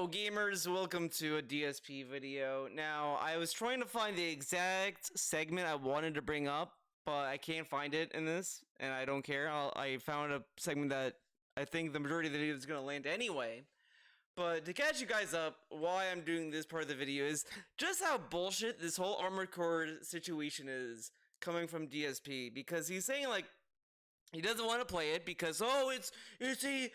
Yo, gamers, welcome to a DSP video. Now, I was trying to find the exact segment I wanted to bring up, but I can't find it in this, and I don't care. I found a segment that I think the majority of the video is going to land anyway. But to catch you guys up, why I'm doing this part of the video is just how bullshit this whole Armored Core situation is coming from DSP, because he's saying, like, he doesn't want to play it because, oh, it's a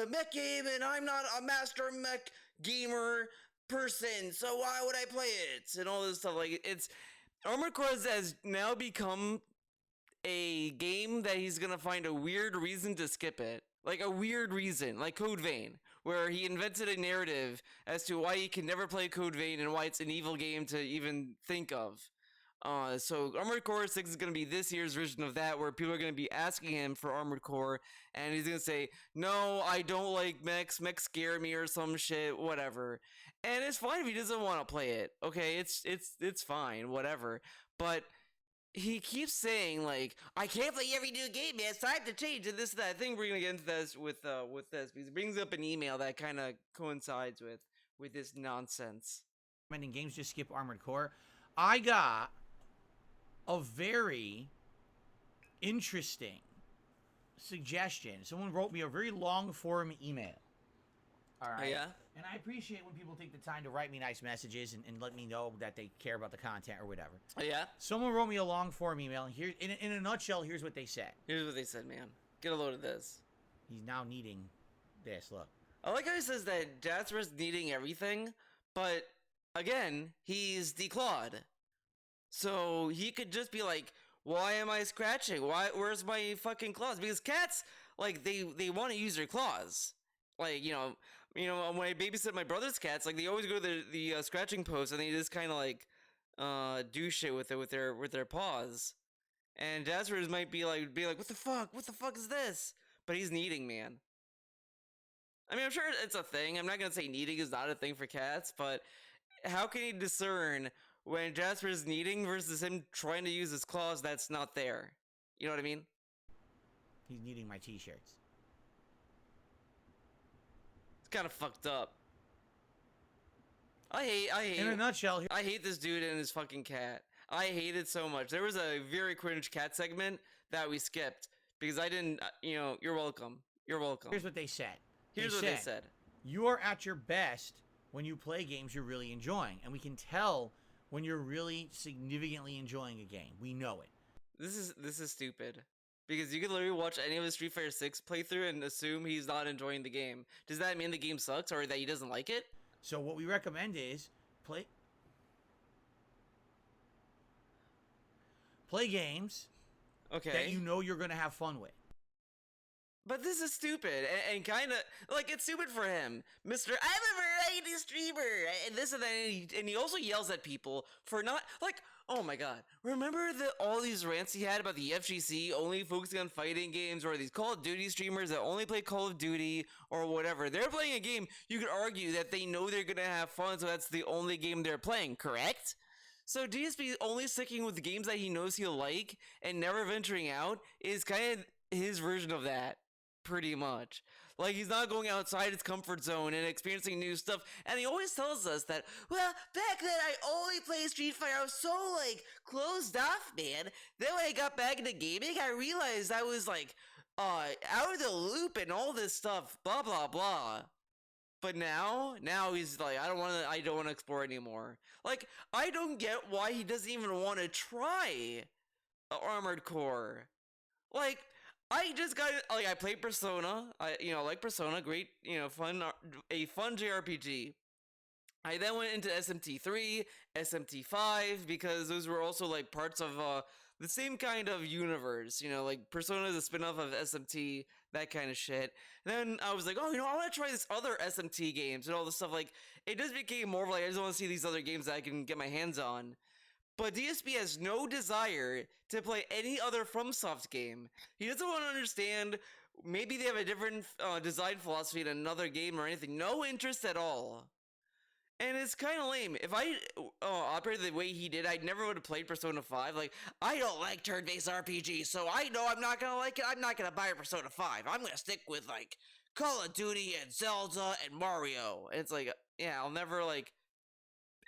mech game and I'm not a master mech gamer person, so why would I play it? And all this stuff. Like, it's Armored Core has now become a game that he's gonna find a weird reason to skip it. Like a weird reason, like Code Vein, where he invented a narrative as to why he can never play Code Vein and why it's an evil game to even think of. So Armored Core 6 is going to be this year's version of that, where people are going to be asking him for Armored Core, and he's going to say, no, I don't like mechs scare me or some shit, whatever. And it's fine if he doesn't want to play it, okay, it's fine, whatever. But he keeps saying, like, I can't play every new game, man, it's time to change, and this and that. I think we're going to get into this with this, because it brings up an email that kind of coincides with this nonsense. Recommending games just skip Armored Core. I got a very interesting suggestion. Someone wrote me a very long forum email. All right. Oh, yeah? And I appreciate when people take the time to write me nice messages and let me know that they care about the content or whatever. Oh, yeah? Someone wrote me a long forum email, and here, in a nutshell, here's what they said. Here's what they said, man. Get a load of this. He's now needing this. Look. I like how he says that Jasper's needing everything, but again, he's declawed. So he could just be like, why am I scratching? Where's my fucking claws? Because cats, like, they want to use their claws. Like, you know, when I babysit my brother's cats, like, they always go to the scratching post, and they just kind of, like, do shit with it with their paws. And Jasper's might be like, what the fuck is this? But he's kneading, man. I mean, I'm sure it's a thing. I'm not gonna say kneading is not a thing for cats, but how can he discern when Jasper's kneading versus him trying to use his claws that's not there? You know what I mean? He's kneading my t-shirts. It's kind of fucked up. I hate. In a nutshell, I hate this dude and his fucking cat. I hate it so much. There was a very cringe cat segment that we skipped because I didn't. You're welcome. You're welcome. Here's what they said. Here's what they said. You are at your best when you play games you're really enjoying, and we can tell when you're really significantly enjoying a game. We know it. This is stupid. Because you can literally watch any of his Street Fighter 6 playthrough and assume he's not enjoying the game. Does that mean the game sucks or that he doesn't like it? So what we recommend is play games that you know you're going to have fun with. But this is stupid, and kind of, like, it's stupid for him. I'm a variety streamer, and this and that, and he also yells at people for not, like, oh my god. Remember all these rants he had about the FGC only focusing on fighting games, or these Call of Duty streamers that only play Call of Duty, or whatever. They're playing a game, you could argue that they know they're gonna have fun, so that's the only game they're playing, correct? So DSP only sticking with the games that he knows he'll like, and never venturing out, is kind of his version of that. Pretty much. Like, he's not going outside his comfort zone and experiencing new stuff, and he always tells us that, well, back then I only played Street Fighter, I was so, like, closed off, man. Then when I got back into gaming, I realized I was, like, out of the loop and all this stuff, blah, blah, blah. But now he's like, I don't want to explore anymore. Like, I don't get why he doesn't even want to try Armored Core. Like, I just got, like, I played Persona, like Persona, great, a fun JRPG. I then went into SMT3, SMT5, because those were also, like, parts of, the same kind of universe, like, Persona is a spin-off of SMT, that kind of shit. And then I was like, oh, I want to try this other SMT games and all this stuff, like, it just became more of, like, I just want to see these other games that I can get my hands on. But DSP has no desire to play any other FromSoft game. He doesn't want to understand, maybe they have a different design philosophy in another game or anything. No interest at all. And it's kind of lame. If I operated the way he did, I never would have played Persona 5. Like, I don't like turn-based RPGs, so I know I'm not going to like it. I'm not going to buy Persona 5. I'm going to stick with, like, Call of Duty and Zelda and Mario. And it's like, yeah, I'll never like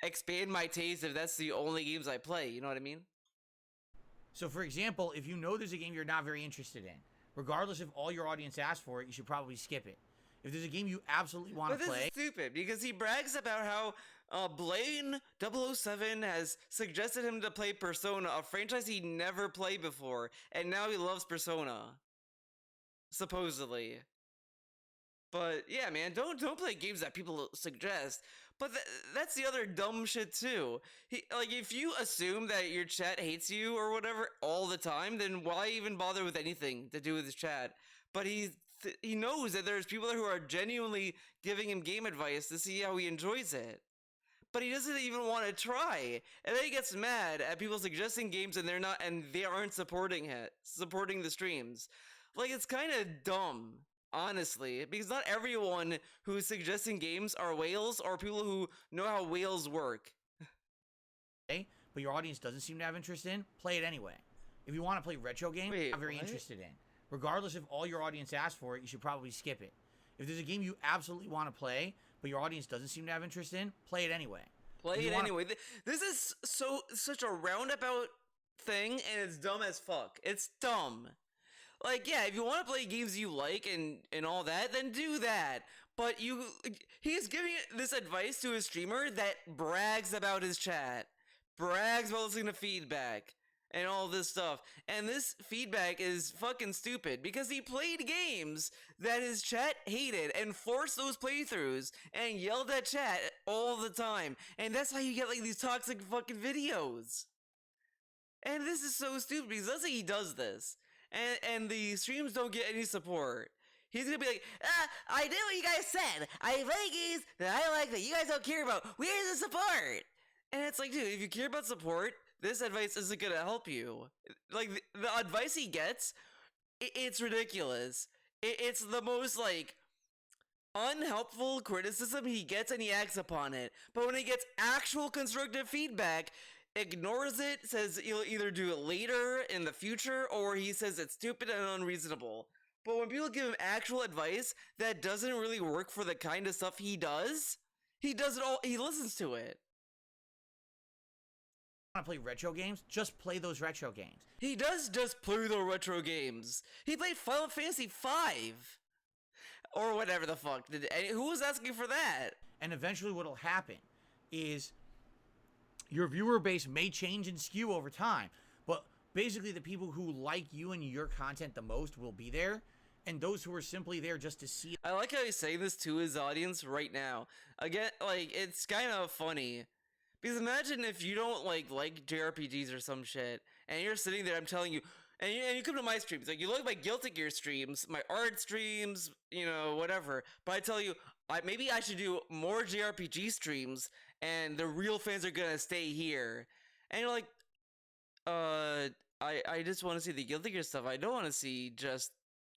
expand my taste if that's the only games I play. You know what I mean? So, for example, if you know there's a game you're not very interested in, regardless if all your audience asks for it, you should probably skip it. If there's a game you absolutely want to play... But this is stupid, because he brags about how Blaine 007 has suggested him to play Persona, a franchise he never played before, and now he loves Persona. Supposedly. But yeah, man, don't play games that people suggest. But that's the other dumb shit too. Like, if you assume that your chat hates you or whatever all the time, then why even bother with anything to do with his chat? But he knows that there's people who are genuinely giving him game advice to see how he enjoys it. But he doesn't even want to try, and then he gets mad at people suggesting games and they aren't supporting the streams. Like, it's kind of dumb. Honestly, because not everyone who's suggesting games are whales or people who know how whales work. But your audience doesn't seem to have interest in, play it anyway. If you want to play retro games you're not very interested in, regardless if all your audience asks for it, you should probably skip it. If there's a game you absolutely want to play, but your audience doesn't seem to have interest in, play it anyway. Play it anyway. This is such a roundabout thing, and it's dumb as fuck. It's dumb. Like, yeah, if you want to play games you like and all that, then do that. But he's giving this advice to his streamer that brags about his chat, brags about listening to feedback, and all this stuff. And this feedback is fucking stupid because he played games that his chat hated and forced those playthroughs and yelled at chat all the time. And that's how you get, like, these toxic fucking videos. And this is so stupid because let's say he does this. And the streams don't get any support. He's gonna be like, I did what you guys said. I play games that I like that you guys don't care about. Where's the support? And it's like, dude, if you care about support, this advice isn't gonna help you. Like, the advice he gets, it's ridiculous. It's the most, like, unhelpful criticism he gets, and he acts upon it. But when he gets actual constructive feedback, ignores it, says he'll either do it later in the future, or he says it's stupid and unreasonable. But when people give him actual advice that doesn't really work for the kind of stuff he does it all, he listens to it. Want to play retro games? Just play those retro games. He does just play the retro games. He played Final Fantasy V. Or whatever the fuck. Who was asking for that? And eventually what'll happen is your viewer base may change and skew over time, but basically the people who like you and your content the most will be there, and those who are simply there just to see... I like how he's saying this to his audience right now. Again, like, it's kind of funny. Because imagine if you don't like JRPGs or some shit, and you're sitting there, I'm telling you, and you come to my streams, like, you look at my Guilty Gear streams, my art streams, you know, whatever, but I tell you, maybe I should do more JRPG streams, and the real fans are gonna stay here. And you're like, I just want to see the Guilty Gear stuff. I don't want to see just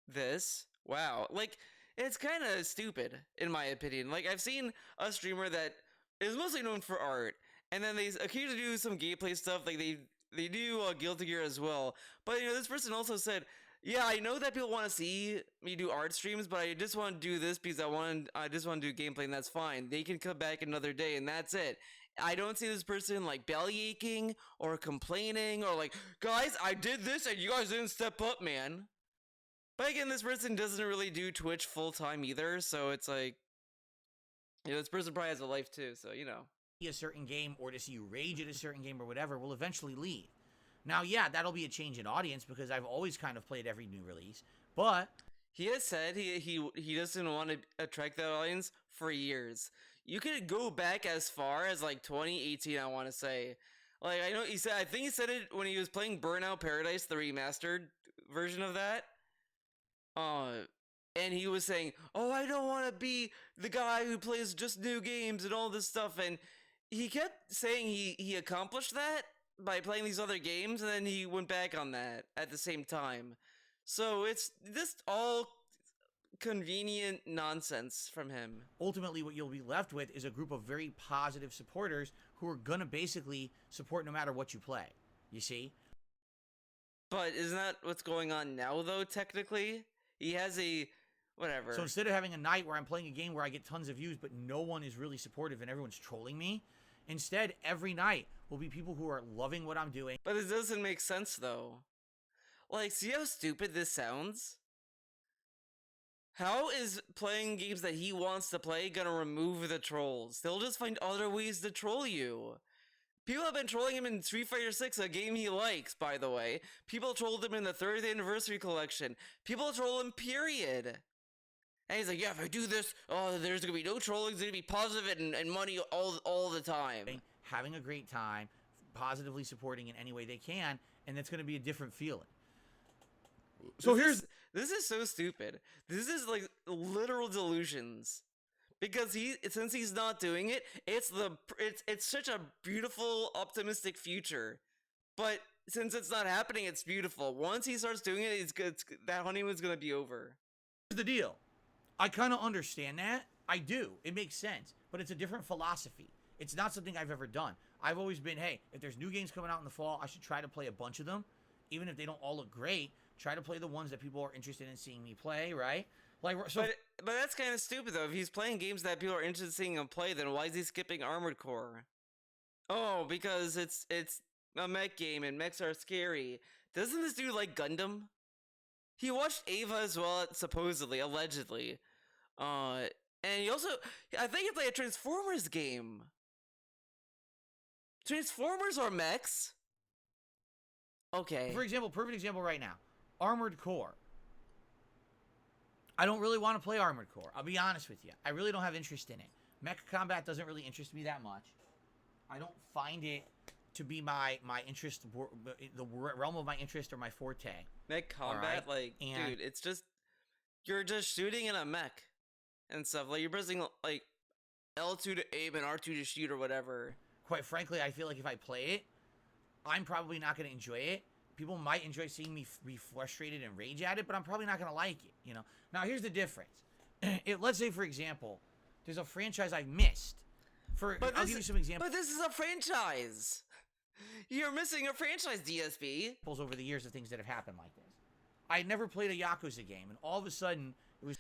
this. Wow. Like, it's kind of stupid, in my opinion. Like, I've seen a streamer that is mostly known for art, and then they occasionally do some gameplay stuff, like they do Guilty Gear as well. But, you know, this person also said, yeah, I know that people want to see me do art streams, but I just want to do this because I just want to do gameplay, and that's fine. They can come back another day, and that's it. I don't see this person, like, belly aching or complaining or like, guys, I did this and you guys didn't step up, man. But again, this person doesn't really do Twitch full-time either, so it's like, you know, this person probably has a life too, so, you know. A certain game or to see you rage at a certain game or whatever will eventually leave. Now, yeah, that'll be a change in audience because I've always kind of played every new release, but... He has said he doesn't want to attract that audience for years. You could go back as far as, like, 2018, I want to say. Like, I think he said it when he was playing Burnout Paradise, the remastered version of that. And he was saying, oh, I don't want to be the guy who plays just new games and all this stuff, and he kept saying he accomplished that by playing these other games, and then he went back on that at the same time. So it's just all convenient nonsense from him. Ultimately, what you'll be left with is a group of very positive supporters who are gonna basically support no matter what you play. You see? But isn't that what's going on now, though, technically? He has a whatever. So instead of having a night where I'm playing a game where I get tons of views, but no one is really supportive and everyone's trolling me, instead, every night will be people who are loving what I'm doing. But it doesn't make sense, though. Like, see how stupid this sounds? How is playing games that he wants to play gonna remove the trolls? They'll just find other ways to troll you. People have been trolling him in Street Fighter 6, a game he likes, by the way. People trolled him in the 30th Anniversary Collection. People troll him, period. And he's like, yeah, if I do this, oh, there's gonna be no trolling, there's gonna be positive and money all the time. Having a great time, positively supporting in any way they can, and that's gonna be a different feeling. So this is so stupid. This is like literal delusions. Because since he's not doing it, it's such a beautiful, optimistic future. But since it's not happening, it's beautiful. Once he starts doing it, it's good. That honeymoon's gonna be over. Here's the deal. I kind of understand that. I do. It makes sense. But it's a different philosophy. It's not something I've ever done. I've always been, hey, if there's new games coming out in the fall, I should try to play a bunch of them. Even if they don't all look great, try to play the ones that people are interested in seeing me play, right? Like, so, but that's kind of stupid, though. If he's playing games that people are interested in seeing him play, then why is he skipping Armored Core? Oh, because it's a mech game, and mechs are scary. Doesn't this dude like Gundam? He watched Ava as well, supposedly, allegedly. And he also, I think he played a Transformers game. Transformers or mechs? Okay. For example, perfect example right now. Armored Core. I don't really want to play Armored Core. I'll be honest with you. I really don't have interest in it. Mech combat doesn't really interest me that much. I don't find it to be my interest, the realm of my interest or my forte. Mech combat, right? Dude, it's just, you're just shooting in a mech and stuff. Like, you're pressing, like, L2 to aim and R2 to shoot or whatever. Quite frankly, I feel like if I play it, I'm probably not going to enjoy it. People might enjoy seeing me be frustrated and rage at it, but I'm probably not going to like it, you know? Now, here's the difference. Let's say, for example, there's a franchise I've missed. I'll give you some examples. But this is a franchise. You're missing a franchise, DSP. Over the years of things that have happened like this. I had never played a Yakuza game, and all of a sudden, it was...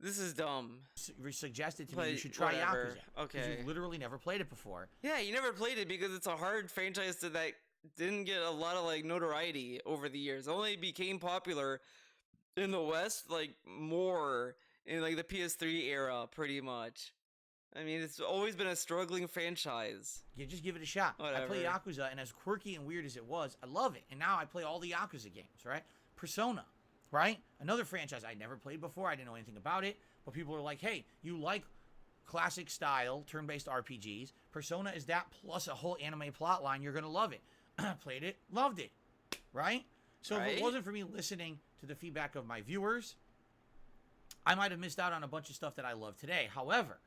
This is dumb. Suggested to me you should try whatever. Yakuza. Okay. Because you've literally never played it before. Yeah, you never played it because it's a hard franchise that didn't get a lot of, like, notoriety over the years. It only became popular in the West, like, more in, like, the PS3 era, pretty much. I mean, it's always been a struggling franchise. Yeah, just give it a shot. Whatever. I play Yakuza, and as quirky and weird as it was, I love it. And now I play all the Yakuza games, right? Persona, right? Another franchise I never played before. I didn't know anything about it. But people are like, hey, you like classic style, turn-based RPGs. Persona is that plus a whole anime plotline. You're going to love it. Played it, loved it, right? So if it wasn't for me listening to the feedback of my viewers, I might have missed out on a bunch of stuff that I love today. However,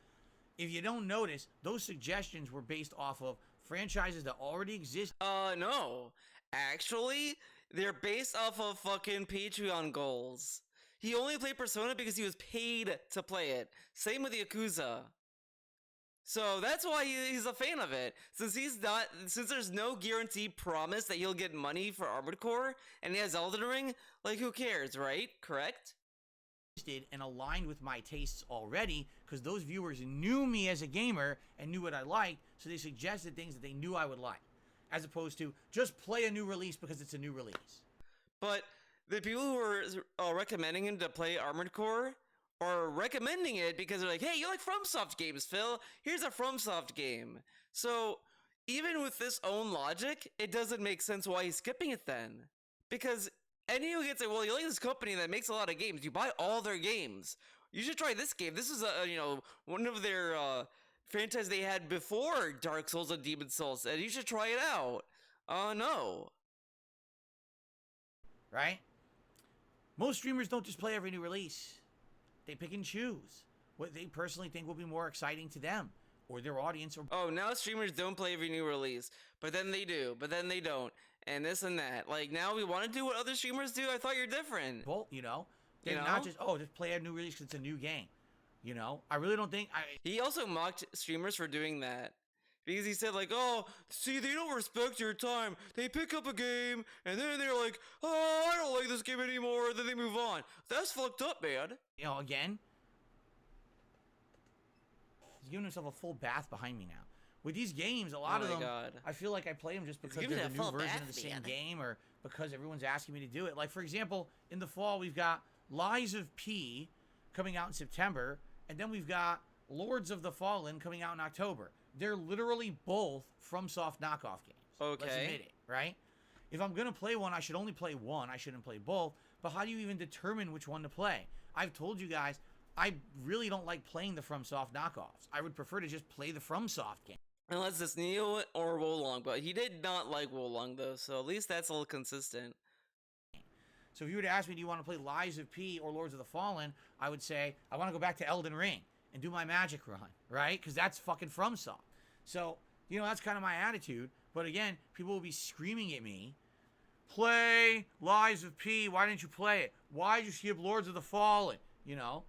if you don't notice, those suggestions were based off of franchises that already exist. No. Actually, they're based off of fucking Patreon goals. He only played Persona because he was paid to play it. Same with Yakuza. So that's why he's a fan of it. Since there's no guaranteed promise that he'll get money for Armored Core, and he has Elden Ring, like, who cares, right? Correct? And aligned with my tastes already, because those viewers knew me as a gamer and knew what I liked, so they suggested things that they knew I would like, as opposed to just play a new release because it's a new release. But the people who are recommending him to play Armored Core are recommending it because they're like, hey, you like FromSoft games, Phil? Here's a FromSoft game. So even with this own logic, it doesn't make sense why he's skipping it then. Because anyone gets it, well, you like this company that makes a lot of games. You buy all their games. You should try this game. This is one of their franchise they had before Dark Souls and Demon Souls, and you should try it out. No. Right? Most streamers don't just play every new release. They pick and choose what they personally think will be more exciting to them or their audience. Oh, now streamers don't play every new release, but then they do, but then they don't, and this and that. Like, now we want to do what other streamers do? I thought you're different. Well, they're not just play a new release because it's a new game. I really don't think... He also mocked streamers for doing that. because he said like, "Oh, see, they don't respect your time. They pick up a game and then they're like, oh, I don't like this game anymore." Then they move on. That's fucked up, man. You know, again, he's giving himself a full bath behind me now. With these games, a lot of them, God. I feel like I play them just because giving they're it the a new full version bath, of the same man. game, or because everyone's asking me to do it. Like, for example, in the fall, we've got Lies of P coming out in September, and then we've got Lords of the Fallen coming out in October. They're literally both FromSoft knockoff games. Okay. Let's admit it, right? If I'm going to play one, I should only play one. I shouldn't play both. But how do you even determine which one to play? I've told you guys, I really don't like playing the FromSoft knockoffs. I would prefer to just play the FromSoft game. Unless it's Neo or Wolong, but he did not like Wolong though, so at least that's a little consistent. So if you were to ask me, do you want to play Lies of P or Lords of the Fallen, I would say, I want to go back to Elden Ring and do my magic run, right? Because that's fucking FromSoft. So, you know, that's kind of my attitude. But again, people will be screaming at me, play Lies of P, why didn't you play it? Why did you skip Lords of the Fallen? You know?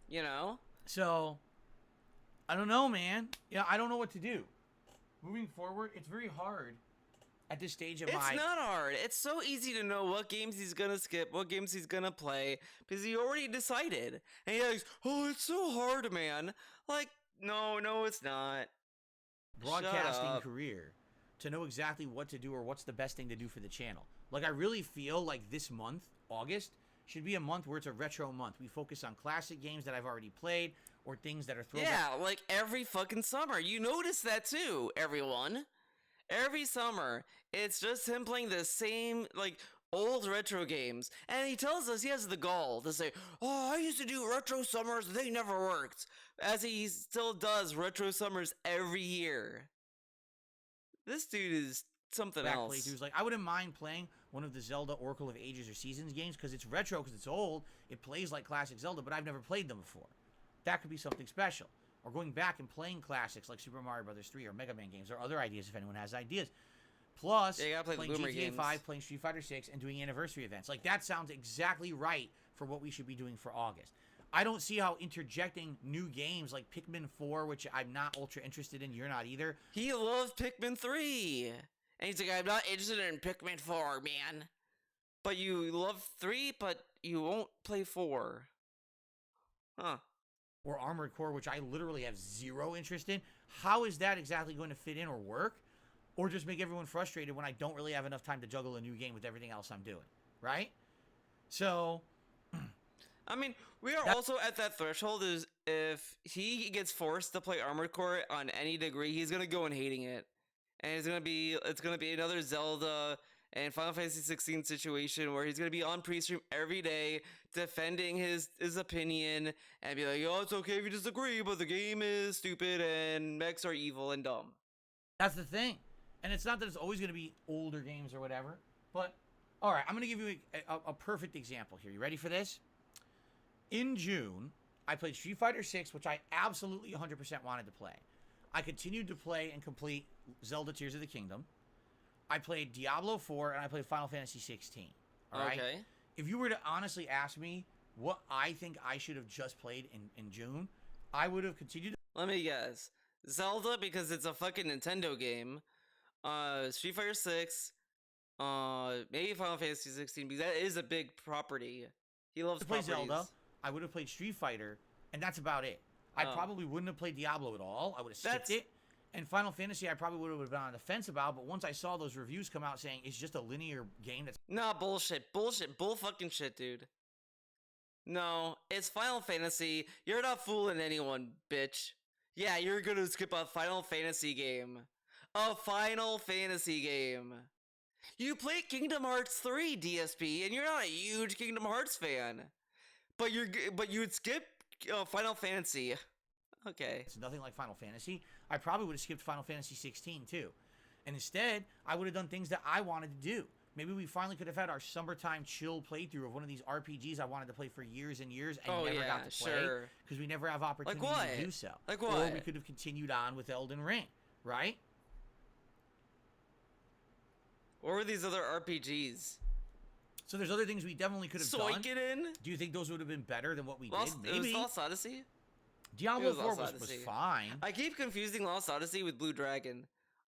You know? So, I don't know, man. Yeah, I don't know what to do. Moving forward, it's very hard at this stage of It's my... not hard. It's so easy to know what games he's gonna skip, what games he's gonna play, because he already decided. And he's like, oh, it's so hard, man. Like, no, it's not. broadcasting career to know exactly what to do or what's the best thing to do for the channel. Like, I really feel like this month, August, should be a month where it's a retro month. We focus on classic games that I've already played or things that are throwback. Yeah, like every fucking summer. You notice that too, everyone. Every summer, it's just him playing the same, like, old retro games. And he tells us he has the gall to say, oh, I used to do retro summers, they never worked. As he still does retro summers every year. This dude is something else. Playthroughs. Like, I wouldn't mind playing one of the Zelda Oracle of Ages or Seasons games because it's retro, because it's old. It plays like classic Zelda, but I've never played them before. That could be something special. Or going back and playing classics like Super Mario Bros. 3 or Mega Man games or other ideas if anyone has ideas. Plus, yeah, you gotta play playing the GTA games. 5, playing Street Fighter 6, and doing anniversary events. Like, that sounds exactly right for what we should be doing for August. I don't see how interjecting new games like Pikmin 4, which I'm not ultra interested in, you're not either. He loves Pikmin 3. And he's like, I'm not interested in Pikmin 4, man. But you love 3, but you won't play 4. Huh. Or Armored Core, which I literally have zero interest in. How is that exactly going to fit in or work? Or just make everyone frustrated when I don't really have enough time to juggle a new game with everything else I'm doing, right? So, I mean, we are also at that threshold is if he gets forced to play Armored Core on any degree, he's gonna go in hating it. And it's gonna be another Zelda and Final Fantasy 16 situation where he's gonna be on pre-stream every day defending his opinion and be like, oh, it's okay if you disagree, but the game is stupid and mechs are evil and dumb. that's the thing. And it's not that it's always going to be older games or whatever. But, all right, I'm going to give you a perfect example here. You ready for this? In June, I played Street Fighter 6, which I absolutely 100% wanted to play. I continued to play and complete Zelda Tears of the Kingdom. I played Diablo 4, and I played Final Fantasy 16. All right? Okay. If you were to honestly ask me what I think I should have just played in June, I would have continued. Let me guess. Zelda because it's a fucking Nintendo game. Street Fighter 6. Maybe Final Fantasy 16 because that is a big property. He loves to play properties. Zelda. I would have played Street Fighter, and that's about it. I probably wouldn't have played Diablo at all. I would have skipped it. And Final Fantasy, I probably would have been on the fence about, but once I saw those reviews come out saying it's just a linear game that's... Nah, bullshit, bull fucking shit, dude. No, it's Final Fantasy. You're not fooling anyone, bitch. Yeah, you're gonna skip a Final Fantasy game. A Final Fantasy game. You played Kingdom Hearts 3, DSP, and you're not a huge Kingdom Hearts fan. But you'd skip Final Fantasy. Okay. It's nothing like Final Fantasy. I probably would have skipped Final Fantasy 16 too. And instead, I would have done things that I wanted to do. Maybe we finally could have had our summertime chill playthrough of one of these RPGs I wanted to play for years and years and never got to play. Because we never have opportunity to do so. Like what? Or we could have continued on with Elden Ring, right? What were these other RPGs? So there's other things we definitely could have done. Suikoden? Do you think those would have been better than what we did? Maybe. It was Lost Odyssey? Diablo was 4 Lost was Odyssey. fine. I keep confusing Lost Odyssey with Blue Dragon.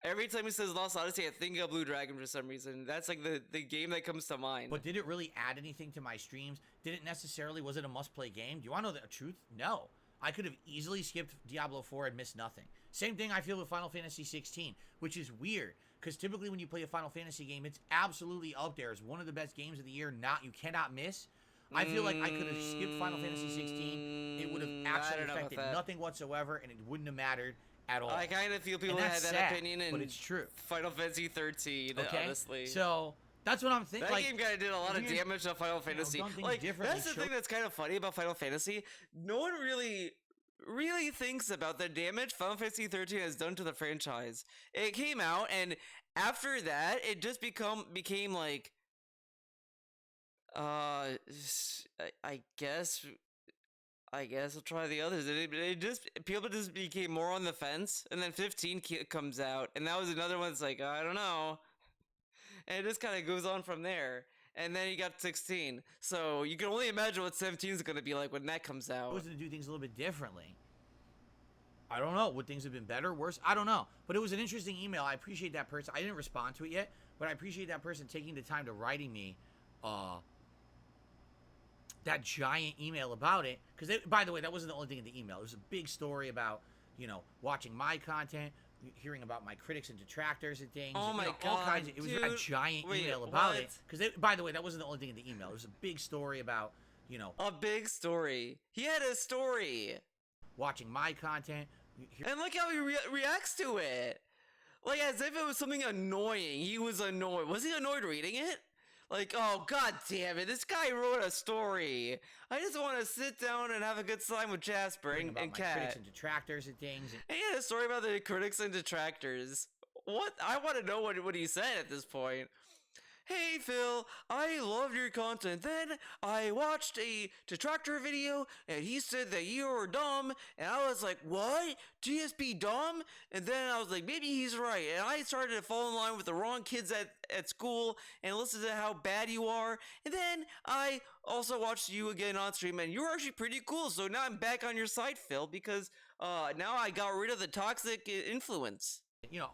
Every time he says Lost Odyssey, I think of Blue Dragon for some reason. That's like the game that comes to mind. But did it really add anything to my streams? Did it necessarily, was it a must-play game? Do you want to know the truth? No. I could have easily skipped Diablo 4 and missed nothing. Same thing I feel with Final Fantasy 16, which is weird. Because typically when you play a Final Fantasy game, it's absolutely up there. It's one of the best games of the year. You cannot miss. I feel like I could have skipped Final Fantasy 16. It would have actually affected nothing whatsoever, and it wouldn't have mattered at all. I kind of feel people had that sad, opinion in but it's true. Final Fantasy 13, Okay? honestly. So that's what I'm thinking. That game kind of did a lot of damage to Final Fantasy. Like, that's the thing that's kind of funny about Final Fantasy. No one really thinks about the damage Final Fantasy 13 has done to the franchise. It came out, and after that, it just became like, I guess I'll try the others. People just became more on the fence, and then 15 comes out, and that was another one that's like, I don't know, and it just kind of goes on from there. And then you got 16, so you can only imagine what 17 is going to be like when that comes out. I was going to do things a little bit differently. I don't know. Would things have been better, worse? I don't know. But it was an interesting email. I appreciate that person. I didn't respond to it yet, but I appreciate that person taking the time to writing me that giant email about it. Because, by the way, that wasn't the only thing in the email. It was a big story about, watching my content, hearing about my critics and detractors and things. Oh, and, my all God, kinds of, it was dude. a giant email about it. Because, by the way, that wasn't the only thing in the email. It was a big story about, A big story. He had a story. Watching my content. And look how he reacts to it. Like, as if it was something annoying. He was annoyed. Was he annoyed reading it? Like, oh, God damn it. This guy wrote a story. I just want to sit down and have a good time with Jasper and Kat. Critics and detractors and things. And he had a story about the critics and detractors. What? I want to know what he said at this point. Hey Phil, I loved your content. Then I watched a detractor video and he said that you were dumb. And I was like, what? DSP dumb? And then I was like, maybe he's right. And I started to fall in line with the wrong kids at school and listen to how bad you are. And then I also watched you again on stream and you were actually pretty cool. So now I'm back on your side, Phil, because now I got rid of the toxic influence.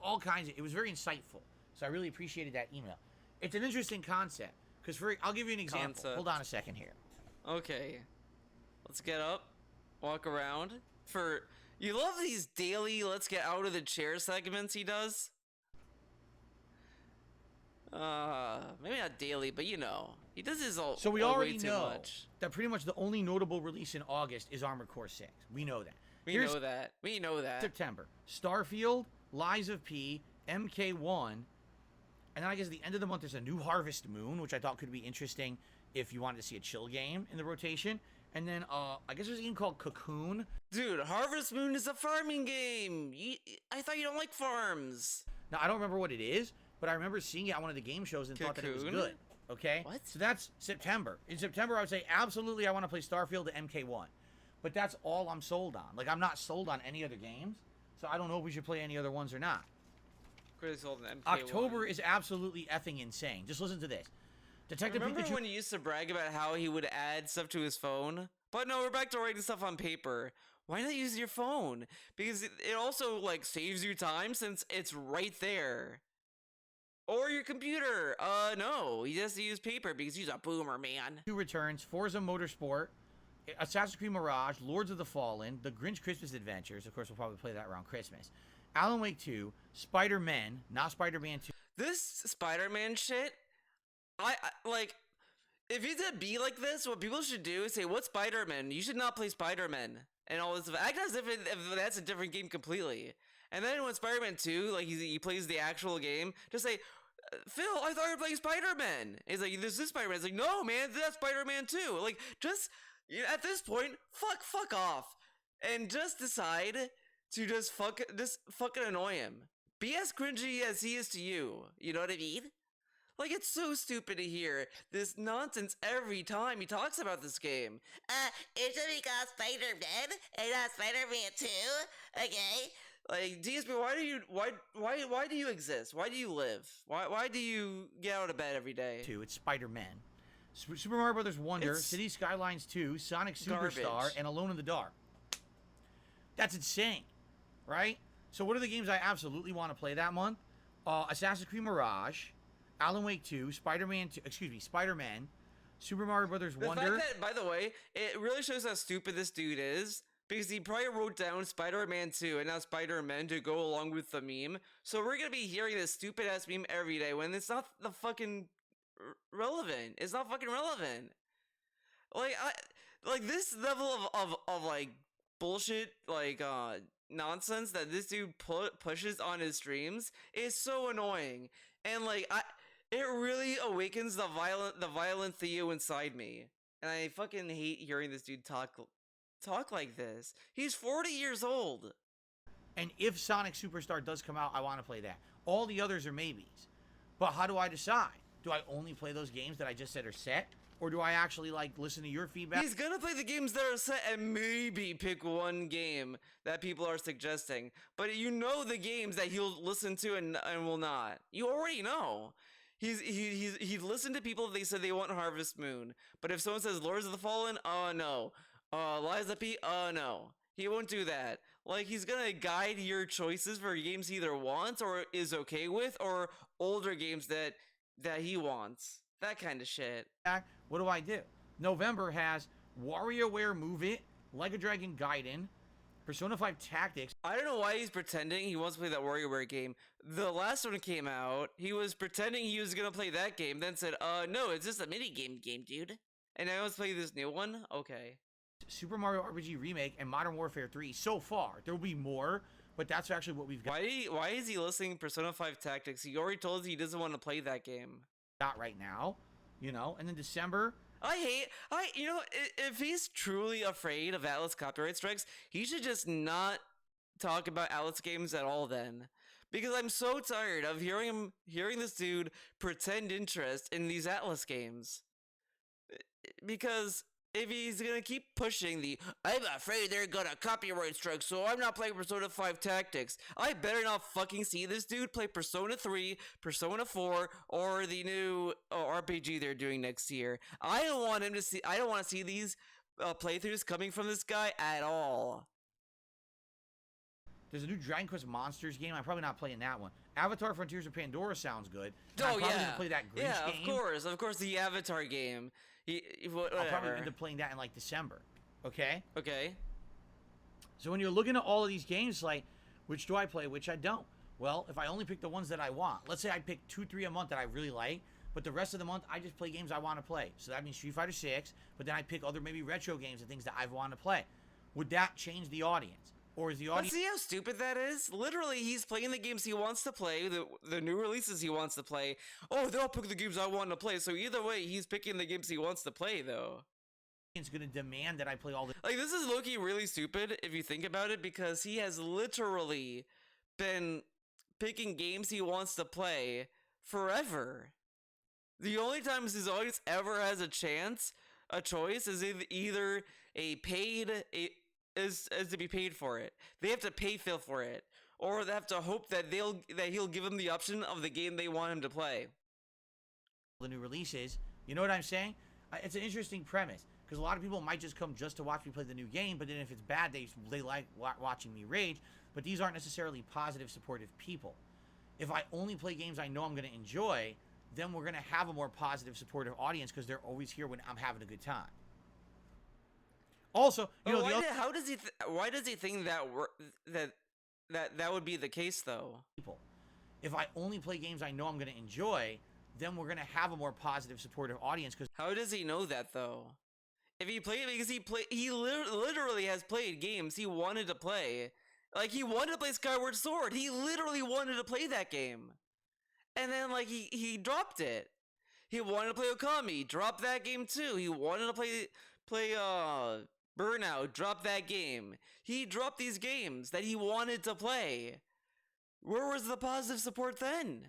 All kinds of, it was very insightful. So I really appreciated that email. It's an interesting concept, because I'll give you an example. Hold on a second here. Okay. Let's get up, walk around. You love these daily let's get out of the chair segments he does? Maybe not daily, but he does his all. So we already know that pretty much the only notable release in August is Armored Core 6. We know that. We know that. September. Starfield, Lies of P, MK1, and then I guess at the end of the month, there's a new Harvest Moon, which I thought could be interesting if you wanted to see a chill game in the rotation. And then, I guess there's a game called Cocoon. Dude, Harvest Moon is a farming game. I thought you don't like farms. Now, I don't remember what it is, but I remember seeing it on one of the game shows and thought that it was good. Okay? What? So that's September. In September, I would say, absolutely, I want to play Starfield to MK1. But that's all I'm sold on. Like, I'm not sold on any other games, so I don't know if we should play any other ones or not. October is absolutely effing insane. Just listen to this. Detective Remember Pikachu. when he used to brag about how he would add stuff to his phone? But no, we're back to writing stuff on paper. Why not use your phone? Because it also, saves you time since it's right there. Or your computer. No, he has to use paper because he's a boomer, man. Two returns, Forza Motorsport, Assassin's Creed Mirage, Lords of the Fallen, The Grinch Christmas Adventures. Of course, we'll probably play that around Christmas. Alan Wake 2, Spider-Man, not Spider-Man 2. This Spider-Man shit, I if it's gonna be like this, what people should do is say, what's Spider-Man? You should not play Spider-Man. And all this, act as if that's a different game completely. And then when Spider-Man 2, he plays the actual game, just say, Phil, I thought you were playing Spider-Man. He's like, this is Spider-Man. It's like, no, man, that's Spider-Man 2. At this point, fuck off. And just decide to just fucking annoy him. Be as cringy as he is to you. You know what I mean? It's so stupid to hear this nonsense every time he talks about this game. It's because Spider-Man and not Spider-Man 2, okay? DSP, why do you exist? Why do you live? Why do you get out of bed every day? It's Spider-Man. Super Mario Bros. Wonder, City Skylines 2, Sonic Superstar, garbage. and Alone in the Dark. That's insane, right? So what are the games I absolutely want to play that month? Assassin's Creed Mirage, Alan Wake 2, Spider-Man 2, excuse me, Spider-Man, Super Mario Brothers The Wonder. fact that, by the way, it really shows how stupid this dude is. Because he probably wrote down Spider-Man 2 and now Spider-Man to go along with the meme. So we're gonna be hearing this stupid ass meme every day when it's not the fucking relevant. It's not fucking relevant. Like like this level of like bullshit like nonsense that this dude pushes on his streams is so annoying. And like it really awakens the violent Theo inside me. And I fucking hate hearing this dude talk like this. He's 40 years old. And if Sonic Superstar does come out, I want to play that. All the others are maybes. But how do I decide? Do I only play those games that I just said are set? Or do I actually like listen to your feedback? He's gonna play the games that are set and maybe pick one game that people are suggesting. But you know the games that he'll listen to and will not. You already know. He's listened to people if they said they want Harvest Moon. But if someone says Lords of the Fallen, oh no. Liza P, oh no. He won't do that. Like, he's gonna guide your choices for games he either wants or is okay with, or older games that he wants. That kind of shit. What do I do? November has WarioWare Move It, Like a Dragon Gaiden, Persona 5 Tactics. I don't know why he's pretending he wants to play that WarioWare game. The last one came out, he was pretending he was gonna play that game, then said, no, it's just a mini game, dude. And now let's play this new one? Okay. Super Mario RPG Remake, and Modern Warfare 3 so far. There will be more, but that's actually what we've got. Why is he listening Persona 5 Tactics? He already told us he doesn't want to play that game. Not right now, you know. And then December, you know, if he's truly afraid of Atlas copyright strikes, he should just not talk about Atlas games at all then. Because I'm so tired of hearing this dude pretend interest in these Atlas games. Because if he's gonna keep pushing I'm afraid they're gonna copyright strike, so I'm not playing Persona 5 Tactics, I better not fucking see this dude play Persona 3, Persona 4, or the new RPG they're doing next year. I don't want to see these playthroughs coming from this guy at all. There's a new Dragon Quest Monsters game. I'm probably not playing that one. Avatar Frontiers of Pandora sounds good. Oh, I'm probably gonna play that Grinch game. Yeah, of course, the Avatar game. I'll probably end up playing that in like December. Okay? Okay. So when you're looking at all of these games, like, which do I play, which I don't? Well, if I only pick the ones that I want, let's say I pick 2-3 a month that I really like, but the rest of the month I just play games I want to play. So that means Street Fighter 6, but then I pick other maybe retro games and things that I want to play. Would that change the audience? Or is the audience... But see how stupid that is? Literally, he's playing the games he wants to play, the new releases he wants to play. Oh, they'll pick the games I want to play. So either way, he's picking the games he wants to play, though. It's going to demand that I play all the... Like, this is low-key really stupid if you think about it, because he has literally been picking games he wants to play forever. The only times his audience ever has a choice, is either is to be paid for it. They have to pay Phil for it, or they have to hope that he'll give them the option of the game they want him to play. The new releases, you know what I'm saying? It's an interesting premise, because a lot of people might just come just to watch me play the new game, but then if it's bad, they like watching me rage. But these aren't necessarily positive, supportive people. If I only play games I know I'm going to enjoy, then we're going to have a more positive, supportive audience, because they're always here when I'm having a good time. Also, you know, why does he think that would be the case though? People, if I only play games I know I'm going to enjoy, then we're going to have a more positive, supportive audience. Because how does he know that though? If he played, because he literally has played games he wanted to play. Like, he wanted to play Skyward Sword. He literally wanted to play that game, and then like he dropped it. He wanted to play Okami, dropped that game too. He wanted to play Burnout, dropped that game. He dropped these games that he wanted to play. Where was the positive support then?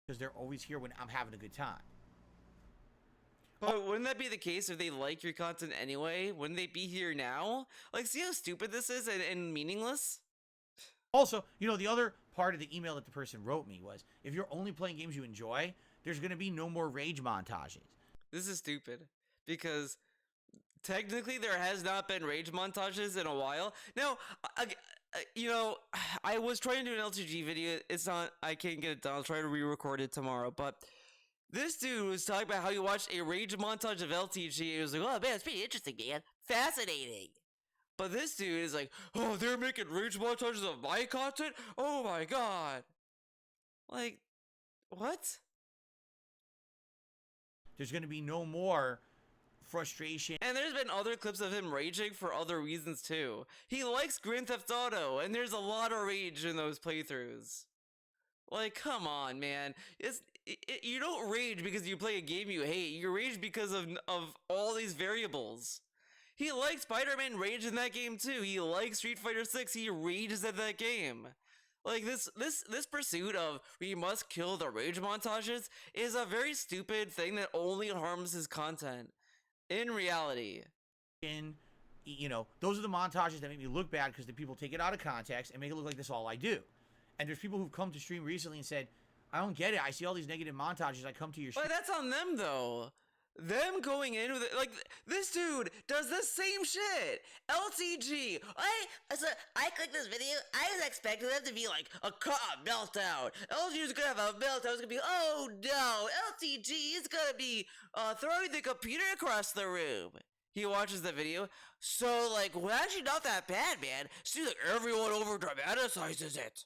Because they're always here when I'm having a good time. But wouldn't that be the case if they like your content anyway? Wouldn't they be here now? Like, see how stupid this is and meaningless? Also, you know, the other part of the email that the person wrote me was, if you're only playing games you enjoy, there's going to be no more rage montages. This is stupid. Because technically there has not been rage montages in a while. Now, you know, I was trying to do an LTG video. It's not, I can't get it done. I'll try to re-record it tomorrow. But this dude was talking about how he watched a rage montage of LTG. He was like, oh man, it's pretty interesting, man. Fascinating. But this dude is like, oh, they're making rage montages of my content? Oh my god. Like, what? There's going to be no more frustration. And there's been other clips of him raging for other reasons too. He likes Grand Theft Auto, and there's a lot of rage in those playthroughs. Like, come on, man. You don't rage because you play a game you hate. You rage because of all these variables. He likes Spider-Man rage in that game too. He likes Street Fighter 6. He rages at that game. Like, this pursuit of we must kill the rage montages is a very stupid thing that only harms his content. In reality. You know, those are the montages that make me look bad because the people take it out of context and make it look like that's all I do. And there's people who've come to stream recently and said, I don't get it. I see all these negative montages. I come to your stream. But that's on them, though. Them going in with it, like, this dude does the same shit. LTG. I clicked this video. I was expecting them to be like a meltdown. LTG's gonna have a meltdown. It's gonna be, oh no, LTG is gonna be throwing the computer across the room. He watches the video. So, like, well, actually not that bad, man. See, like, everyone over dramatizes it.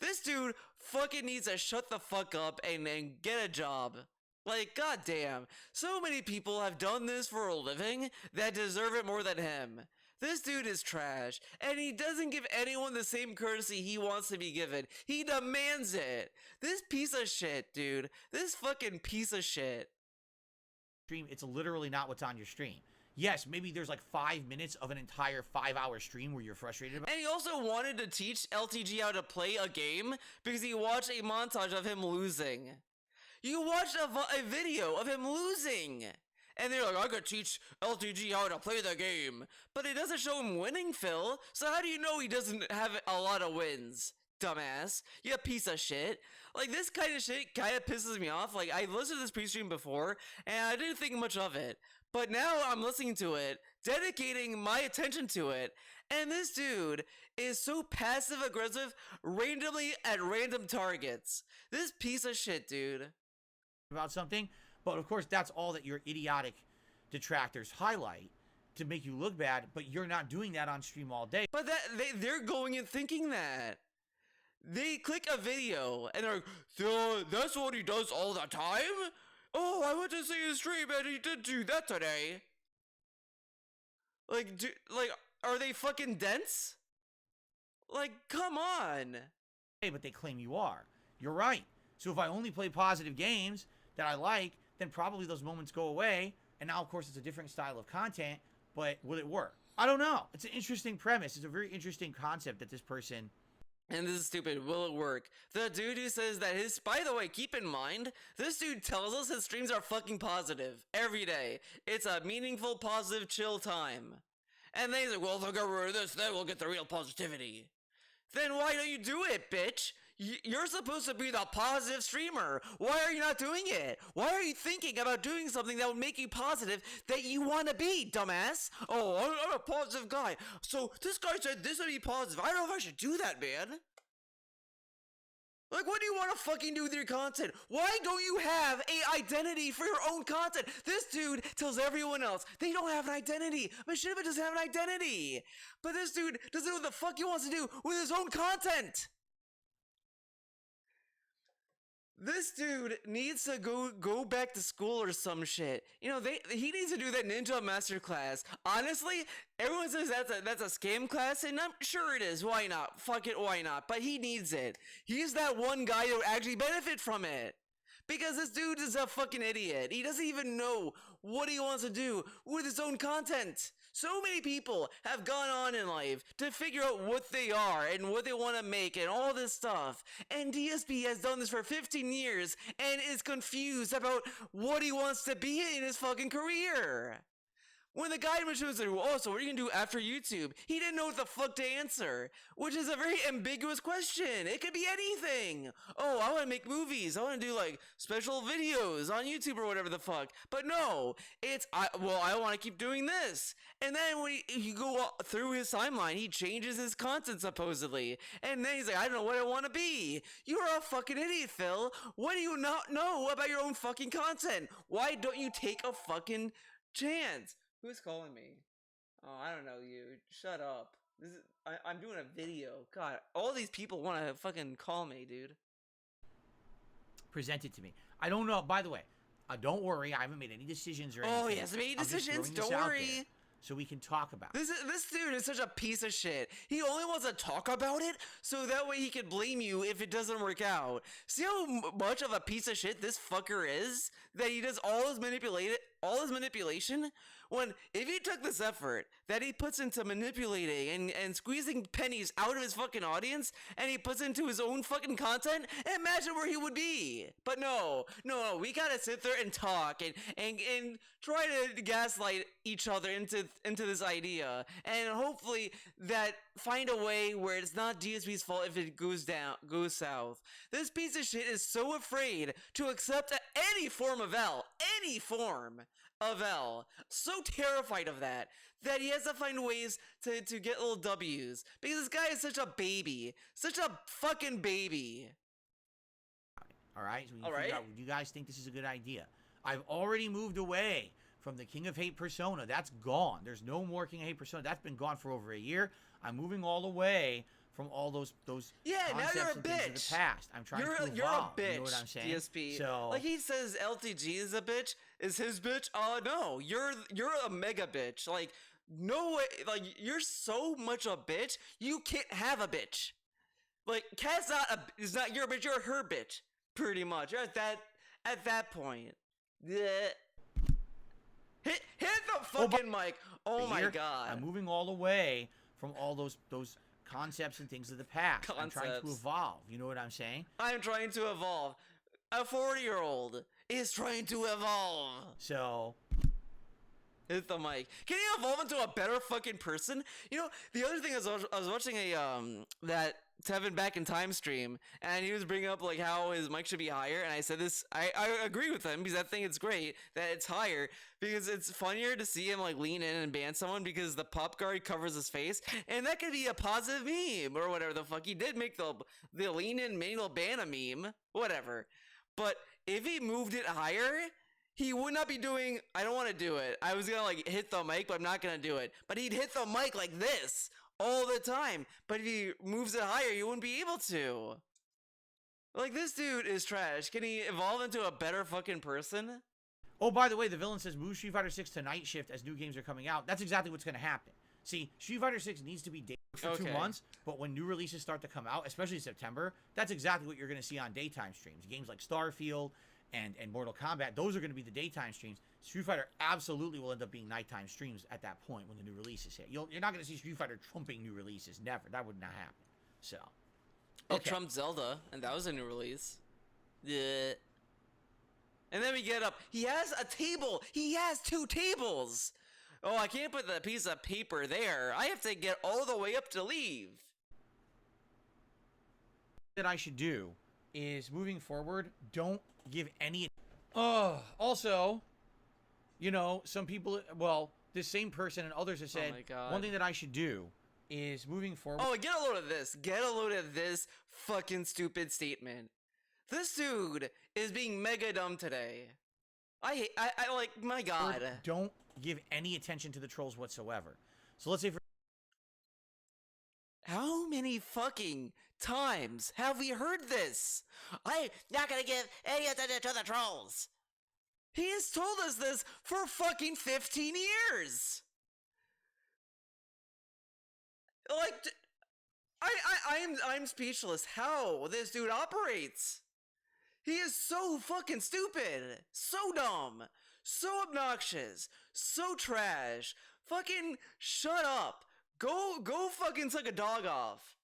This dude fucking needs to shut the fuck up and get a job. Like, goddamn. So many people have done this for a living that deserve it more than him. This dude is trash, and he doesn't give anyone the same courtesy he wants to be given. He demands it. This piece of shit, dude. This fucking piece of shit. Stream, it's literally not what's on your stream. Yes, maybe there's like 5 minutes of an entire 5-hour stream where you're frustrated about. And he also wanted to teach LTG how to play a game because he watched a montage of him losing. You watched a video of him losing. And they're like, I could teach LTG how to play the game. But it doesn't show him winning, Phil. So how do you know he doesn't have a lot of wins? Dumbass. You piece of shit. Like, this kind of shit kind of pisses me off. Like, I listened to this pre-stream before, and I didn't think much of it. But now I'm listening to it, dedicating my attention to it, and this dude is so passive-aggressive randomly at random targets. This piece of shit, dude. About something, but of course that's all that your idiotic detractors highlight to make you look bad, but you're not doing that on stream all day. But they're going and thinking that. They click a video and they're like, so that's what he does all the time? Oh, I went to see his stream and he did do that today. Like, are they fucking dense? Like, come on. Hey, but they claim you are. You're right. So if I only play positive games that I like, then probably those moments go away. And now, of course, it's a different style of content, but will it work? I don't know. It's an interesting premise. It's a very interesting concept that this person... And this is stupid. Will it work? The dude who says that his... By the way, keep in mind, this dude tells us his streams are fucking positive. Every day. It's a meaningful, positive, chill time. And then he's like, well, if I get rid of this, then we'll get the real positivity. Then why don't you do it, bitch? You're supposed to be the positive streamer. Why are you not doing it? Why are you thinking about doing something that would make you positive that you want to be, dumbass? Oh, I'm a positive guy. So this guy said this would be positive. I don't know if I should do that, man. Like, what do you want to fucking do with your content? Why don't you have a identity for your own content? This dude tells everyone else they don't have an identity. Machinima doesn't have an identity. But this dude doesn't know what the fuck he wants to do with his own content. This dude needs to go back to school or some shit. You know, he needs to do that ninja masterclass. Honestly, everyone says that's a scam class, and I'm sure it is. Why not? Fuck it, why not? But he needs it. He's that one guy who actually benefit from it. Because this dude is a fucking idiot. He doesn't even know what he wants to do with his own content. So many people have gone on in life to figure out what they are and what they want to make and all this stuff. And DSP has done this for 15 years and is confused about what he wants to be in his fucking career. When the guy was like, oh, so what are you gonna do after YouTube? He didn't know what the fuck to answer, which is a very ambiguous question. It could be anything. Oh, I want to make movies. I want to do like special videos on YouTube or whatever the fuck. But no, it's I want to keep doing this. And then when you go through his timeline, he changes his content supposedly, and then he's like, I don't know what I want to be. You're a fucking idiot, Phil. What do you not know about your own fucking content? Why don't you take a fucking chance? Who's calling me? Oh, I don't know you. Shut up. I'm doing a video. God, all these people want to fucking call me, dude. Present it to me. I don't know. By the way, don't worry. I haven't made any decisions or anything. Oh, he hasn't made decisions. Don't worry. So we can talk about it. This dude is such a piece of shit. He only wants to talk about it so that way he can blame you if it doesn't work out. See how much of a piece of shit this fucker is? That he does all his manipulation? When, if he took this effort that he puts into manipulating and squeezing pennies out of his fucking audience, and he puts into his own fucking content, imagine where he would be. But no, we gotta sit there and talk and try to gaslight each other into this idea, and hopefully that find a way where it's not DSP's fault if it goes south. This piece of shit is so afraid to accept any form of L, so terrified of that he has to find ways to get little W's, because this guy is such a baby, such a fucking baby. All right, so we figure out, do you guys think this is a good idea? I've already moved away from the King of Hate persona. That's gone. There's no more King of Hate persona. That's been gone for over a year. I'm moving all away from all those yeah, now you're a bitch. Of the past. I'm trying to evolve. You're a bitch. You know what I'm saying? DSP. So, like he says, LTG is a bitch. Is his bitch? No, you're a mega bitch. Like no way. Like you're so much a bitch. You can't have a bitch. Like Cat's is not your bitch. You're her bitch. Pretty much. You're at that point. Yeah. Hit the fucking mic. Oh my god. I'm moving all away from all those concepts and things of the past. I'm trying to evolve. You know what I'm saying? I'm trying to evolve. A 40-year-old is trying to evolve. So, hit the mic. Can you evolve into a better fucking person? You know, the other thing is I was watching that Tevin Back in Time stream, and he was bringing up like how his mic should be higher, and I said this, I agree with him, because I think it's great that it's higher, because it's funnier to see him like lean in and ban someone because the pop guard covers his face, and that could be a positive meme or whatever the fuck. He did make the lean in manual ban a meme, whatever. But if he moved it higher, he would not be doing, I don't want to do it. I was gonna like hit the mic, but I'm not gonna do it. But he'd hit the mic like this all the time. But if he moves it higher, you wouldn't be able to. Like, this dude is trash. Can he evolve into a better fucking person? Oh, by the way, the villain says move Street Fighter 6 to night shift as new games are coming out. That's exactly what's going to happen. See, Street Fighter 6 needs to be day for 2 months, but when new releases start to come out, especially in September, that's exactly what you're going to see on daytime streams. Games like Starfield and Mortal Kombat, those are going to be the daytime streams. Street Fighter absolutely will end up being nighttime streams at that point when the new releases hit. You're not going to see Street Fighter trumping new releases. Never. That would not happen. So, it trumped Zelda, and that was a new release. Yeah. And then we get up. He has a table. He has 2 tables. Oh, I can't put the piece of paper there. I have to get all the way up to leave. That I should do is, moving forward, don't give any... also, you know, some people... Well, this same person and others have said, one thing that I should do is, moving forward... Oh, get a load of this. Get a load of this fucking stupid statement. This dude is being mega dumb today. I like, my god. Don't give any attention to the trolls whatsoever. So let's say for... How many fucking times have we heard this? I'm not gonna give any attention to the trolls. He has told us this for fucking 15 years. Like, I'm speechless how this dude operates. He is so fucking stupid, so dumb, so obnoxious, so trash. Fucking shut up. Go fucking suck a dog off.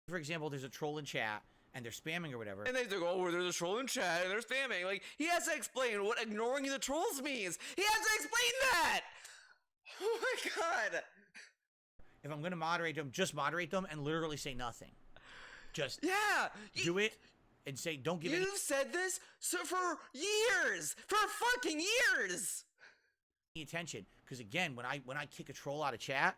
For example, there's a troll in chat and they're spamming or whatever. And they go, oh, there's a troll in chat and they're spamming. Like, he has to explain what ignoring the trolls means. He has to explain that. Oh my god. If I'm gonna moderate them, just moderate them and literally say nothing. Just Yeah. do it and say don't give any You've said this for years. For fucking years. attention. Because again, when I kick a troll out of chat,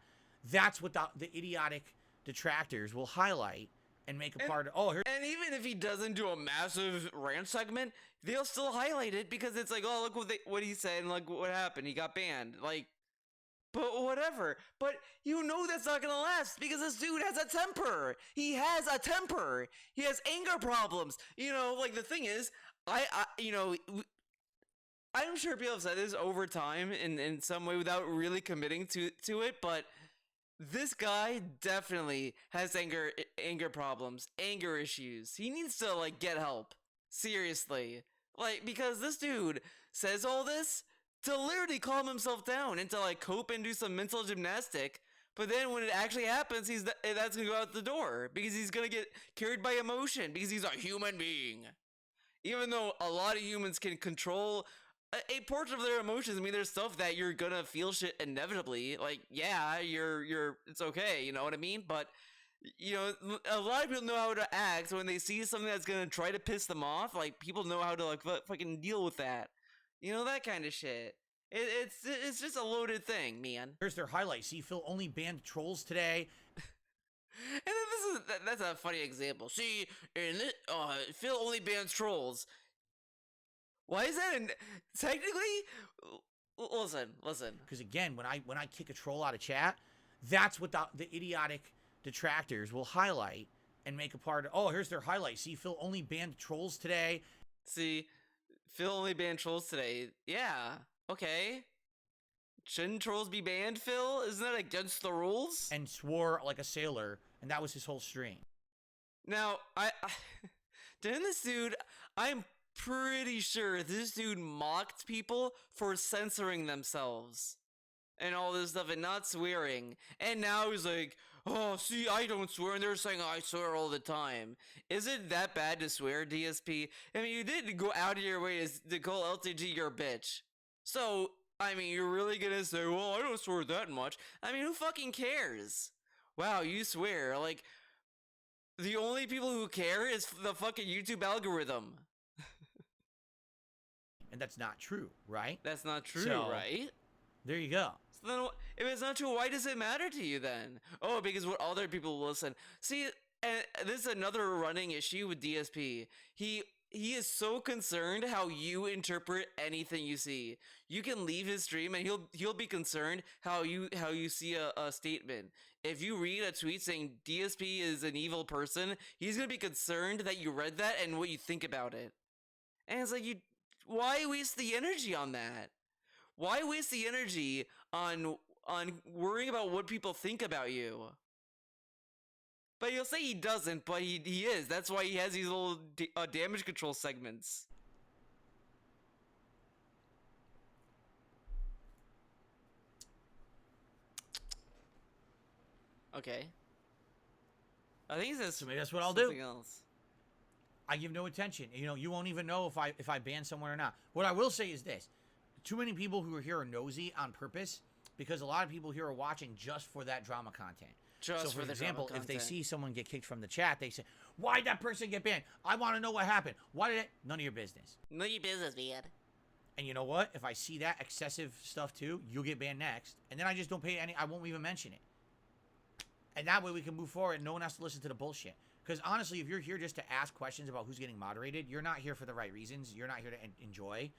that's what the idiotic detractors will highlight and make a part of. Oh, here. And even if he doesn't do a massive rant segment, they'll still highlight it because it's like, oh, look what he said and like what happened. He got banned. Like, but whatever. But you know that's not gonna last because this dude has a temper. He has a temper. He has anger problems. You know, like the thing is, I'm sure people have said this over time in some way without really committing to it, but this guy definitely has anger problems, anger issues. He needs to like get help. Seriously. Like because this dude says all this to literally calm himself down and to like cope and do some mental gymnastic, but then when it actually happens, that's going to go out the door because he's going to get carried by emotion because he's a human being. Even though a lot of humans can control a portion of their emotions. I mean, there's stuff that you're gonna feel shit inevitably. Like, yeah, it's okay, you know what I mean? But, you know, a lot of people know how to act when they see something that's gonna try to piss them off. Like, people know how to, like, fucking deal with that. You know, that kind of shit. It's just a loaded thing, man. Here's their highlight. See, Phil only banned trolls today. And then that's a funny example. See, Phil only bans trolls. Why is that? Technically, listen. Because again, when I kick a troll out of chat, that's what the idiotic detractors will highlight and make a part of. Oh, here's their highlight. See, Phil only banned trolls today. See, Phil only banned trolls today. Yeah, okay. Shouldn't trolls be banned, Phil? Isn't that against the rules? And swore like a sailor, and that was his whole stream. Now, didn't this dude? I'm pretty sure this dude mocked people for censoring themselves and all this stuff and not swearing. And now he's like, oh, see, I don't swear, and they're saying I swear all the time. Is it that bad to swear, DSP? I mean, you did go out of your way to call LTG your bitch. So, I mean, you're really gonna say, well, I don't swear that much. I mean, who fucking cares? Wow, you swear. Like, the only people who care is the fucking YouTube algorithm. And that's not true, right? That's not true, So, right? There you go. So then, if it's not true, why does it matter to you then? Oh, because what other people will listen. See, and this is another running issue with DSP. He is so concerned how you interpret anything you see. You can leave his stream and he'll be concerned how you see a statement. If you read a tweet saying DSP is an evil person, he's gonna be concerned that you read that and what you think about it. And it's like, why waste the energy on that? Why waste the energy on worrying about what people think about you? But he'll say he doesn't, but he is. That's why he has these little damage control segments. Okay. I think he says So maybe that's what I'll do. something else. I give no attention. You know, you won't even know if I ban someone or not. What I will say is this. Too many people who are here are nosy on purpose because a lot of people here are watching just for that drama content. Just so, for for the example, drama if they content. see someone get kicked from the chat, they say, why'd that person get banned? I want to know what happened. Why did it? None of your business. None of your business, man. And you know what? If I see that excessive stuff too, you'll get banned next. And then I just don't pay any, I won't even mention it. And that way we can move forward and no one has to listen to the bullshit. Because honestly, if you're here just to ask questions about who's getting moderated, you're not here for the right reasons. You're not here to enjoy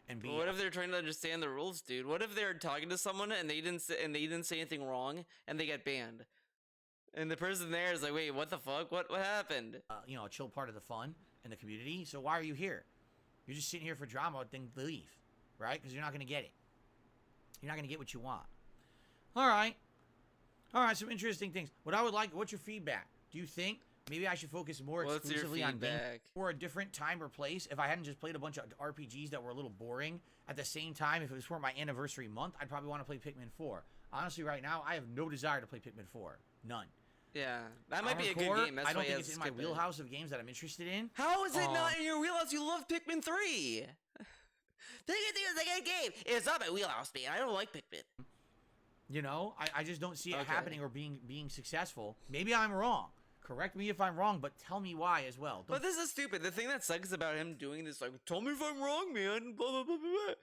and be. But what if they're trying to understand the rules, dude? What if they're talking to someone and they didn't say anything wrong and they get banned? And the person there is like, wait, what the fuck? What happened? You know, a chill part of the fun and the community. So why are you here? You're just sitting here for drama, then leave, right? Because you're not going to get it. You're not going to get what you want. All right, some interesting things. What I would like, what's your feedback? Do you think maybe I should focus more exclusively on game or a different time or place? If I hadn't just played a bunch of RPGs that were a little boring, at the same time, if it was for my anniversary month, I'd probably want to play Pikmin 4. Honestly, right now, I have no desire to play Pikmin 4. None. Yeah, that might be a good game. That's I don't why think it's in my wheelhouse of games that I'm interested in. How is it not in your wheelhouse? You love Pikmin 3. Pikmin 3 is a good game. It's not my wheelhouse, man. I don't like Pikmin. You know, I just don't see it Okay. happening or being successful. Maybe I'm wrong. Correct me if I'm wrong, but tell me why as well. But this is stupid. The thing that sucks about him doing this, like, tell me if I'm wrong, man. Blah blah blah blah. Blah.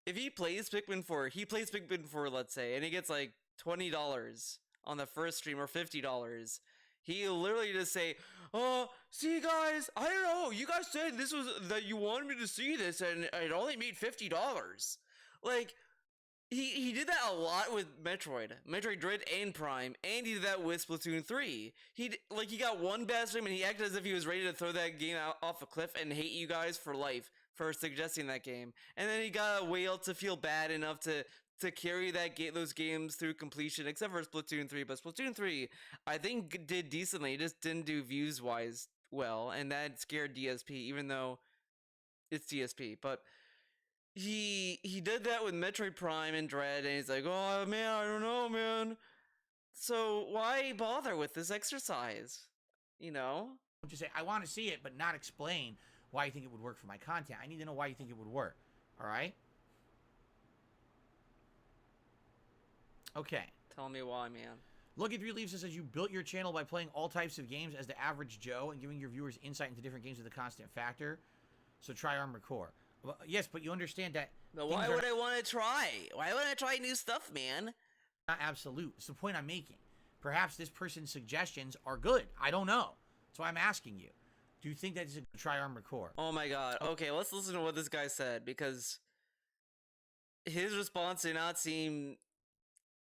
If he plays Pikmin 4, let's say, and he gets like $20 on the first stream or $50. He literally just say, see guys, I don't know. You guys said this was that you wanted me to see this, and it only made $50. Like, he did that a lot with Metroid Dread and Prime, and he did that with Splatoon 3. He got one bad stream, and he acted as if he was ready to throw that game out off a cliff and hate you guys for life for suggesting that game. And then he got a whale to feel bad enough to carry those games through completion, except for Splatoon 3. But Splatoon 3, I think, did decently. It just didn't do views wise well, and that scared DSP, even though it's DSP. But he did that with Metroid Prime and Dread, and he's like, oh man, I don't know, man. So why bother with this exercise? You know? Don't just say, I want to see it, but not explain why you think it would work for my content. I need to know why you think it would work. All right? Okay. Tell me why, man. Look, 3 Leaves says you built your channel by playing all types of games as the average Joe and giving your viewers insight into different games with a constant factor. So try Armored Core. Well, yes, but you understand that. But why would I want to try? Why would I try new stuff, man? Not absolute. It's the point I'm making. Perhaps this person's suggestions are good. I don't know. So I'm asking you. Do you think that it's a try Armored Core? Oh my god. Okay, let's listen to what this guy said, because his response did not seem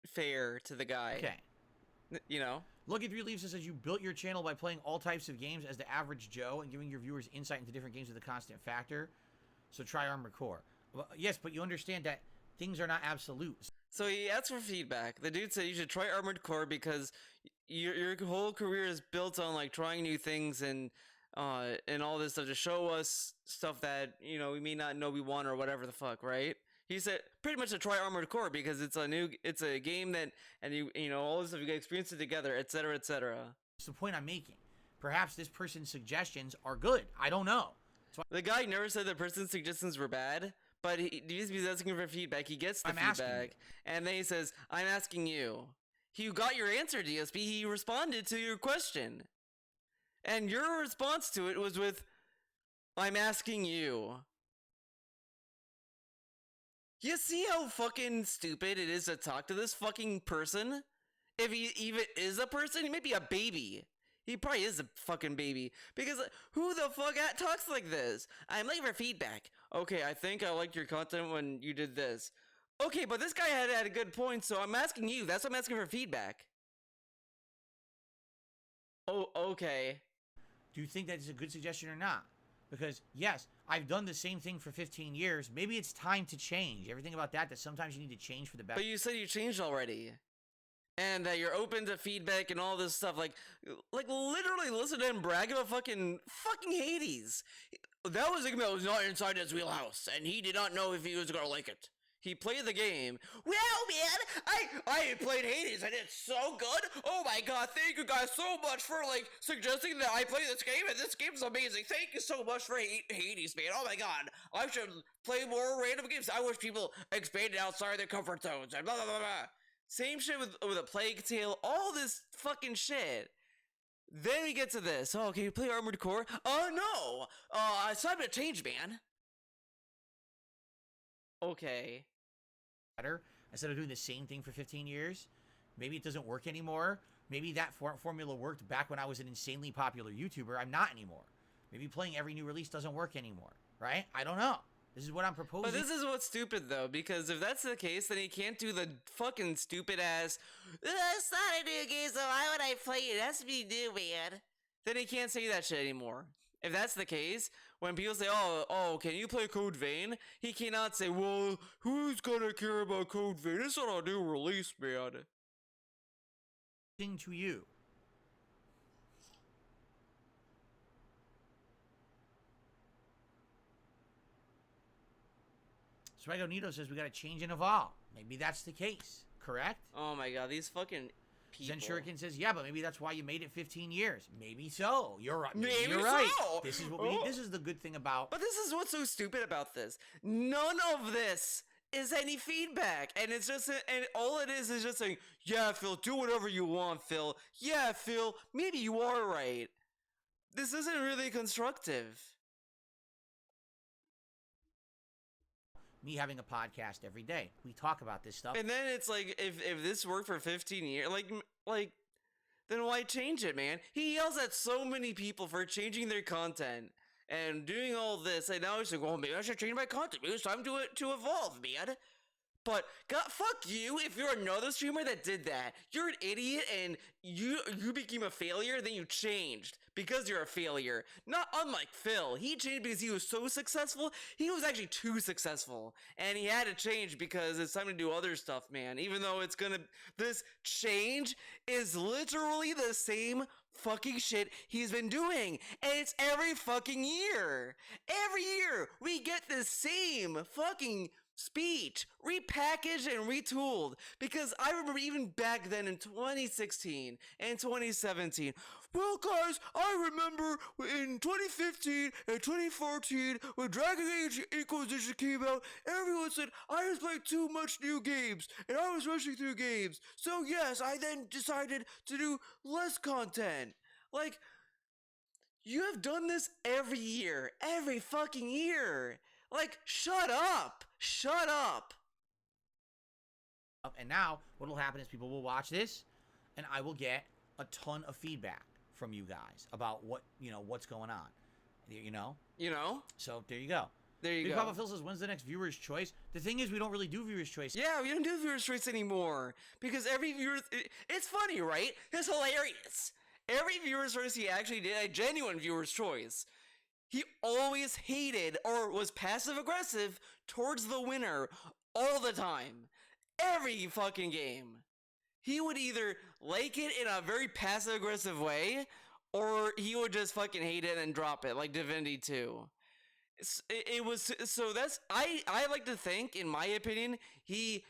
fair to the guy. Okay. You know? Look, 3 Leaves says you built your channel by playing all types of games as the average Joe and giving your viewers insight into different games with a constant factor. So try Armored Core. Well, yes, but you understand that things are not absolute. So he asked for feedback. The dude said you should try Armored Core because your whole career is built on like trying new things and all this stuff to show us stuff that, you know, we may not know we want or whatever the fuck, right? He said pretty much to try Armored Core because it's a game that, and you know, all this stuff, you can experience it together, etc., etc. It's the point I'm making. Perhaps this person's suggestions are good. I don't know. The guy never said the person's suggestions were bad, but he's asking for feedback. He gets the feedback, and then he says, I'm asking you. You got your answer, DSP. He responded to your question. And your response to it was with, I'm asking you. You see how fucking stupid it is to talk to this fucking person? If he even is a person, he might be a baby. He probably is a fucking baby. Because who the fuck talks like this? I'm looking for feedback. Okay, I think I liked your content when you did this. Okay, but this guy had a good point, so I'm asking you. That's what I'm asking for feedback. Oh, okay. Do you think that is a good suggestion or not? Because, yes, I've done the same thing for 15 years. Maybe it's time to change. Everything about that sometimes you need to change for the better. But you said you changed already. And that you're open to feedback and all this stuff. Like literally listen to him brag about fucking Hades. That was a game that was not inside his wheelhouse, and he did not know if he was gonna like it. He played the game. Well, man, I played Hades, and it's so good. Oh my god, thank you guys so much for, like, suggesting that I play this game, and this game's amazing. Thank you so much for Hades, man. Oh my god, I should play more random games. I wish people expanded outside their comfort zones, and blah, blah, blah, blah. Same shit with a Plague Tale, all this fucking shit. Then we get to this. Oh, can you play Armored Core? Oh, no. It's time to change, man. Okay. Better instead of doing the same thing for 15 years. Maybe it doesn't work anymore. Maybe that formula worked back when I was an insanely popular YouTuber. I'm not anymore. Maybe playing every new release doesn't work anymore, right? I don't know. This is what I'm proposing. But this is what's stupid, though, because if that's the case, then he can't do the fucking stupid-ass, it's not a new game, so why would I play it? It has to be new, man. Then he can't say that shit anymore. If that's the case, when people say, oh, can you play Code Vein? He cannot say, well, who's gonna care about Code Vein? It's not a new release, man. To you. Swaggo Nito says we gotta change and evolve. Maybe that's the case. Correct? Oh my god, these fucking people. Zen Shuriken says, yeah, but maybe that's why you made it 15 years. Maybe so. You're right. Maybe you're right. So. This is what we need. This is the good thing about. But this is what's so stupid about this. None of this is any feedback, and it's just and all it is just saying, yeah, Phil, do whatever you want, Phil. Yeah, Phil, maybe you are right. This isn't really constructive. Me having a podcast every day, we talk about this stuff. And then it's like, if this worked for 15 years, like, then why change it, man? He yells at so many people for changing their content and doing all this, and now he's like, well, maybe I should change my content. Maybe it's time to evolve, man. But God, fuck you if you're another streamer that did that. You're an idiot and you became a failure, then you changed because you're a failure. Not unlike Phil. He changed because he was so successful. He was actually too successful. And he had to change because it's time to do other stuff, man. Even though this change is literally the same fucking shit he's been doing. And it's every fucking year. Every year we get the same fucking speech repackaged and retooled, because I remember even back then in 2016 and 2017, well guys, I remember in 2015 and 2014 when Dragon Age Inquisition came out, everyone said I was playing too much new games and I was rushing through games, so yes, I then decided to do less content. Like, you have done this every year, every fucking year. Like, shut up! Shut up! And now, what will happen is people will watch this, and I will get a ton of feedback from you guys about what's going on. You know? So, there you go. There you Big go. Papa Phil says, when's the next viewer's choice? The thing is, we don't really do viewer's choice. Yeah, we don't do viewer's choice anymore. Because every viewer... It's funny, right? It's hilarious. Every viewer's choice he actually did, a genuine viewer's choice, he always hated or was passive-aggressive towards the winner all the time. Every fucking game. He would either like it in a very passive-aggressive way, or he would just fucking hate it and drop it, like Divinity 2. It was... So that's... I like to think, in my opinion, he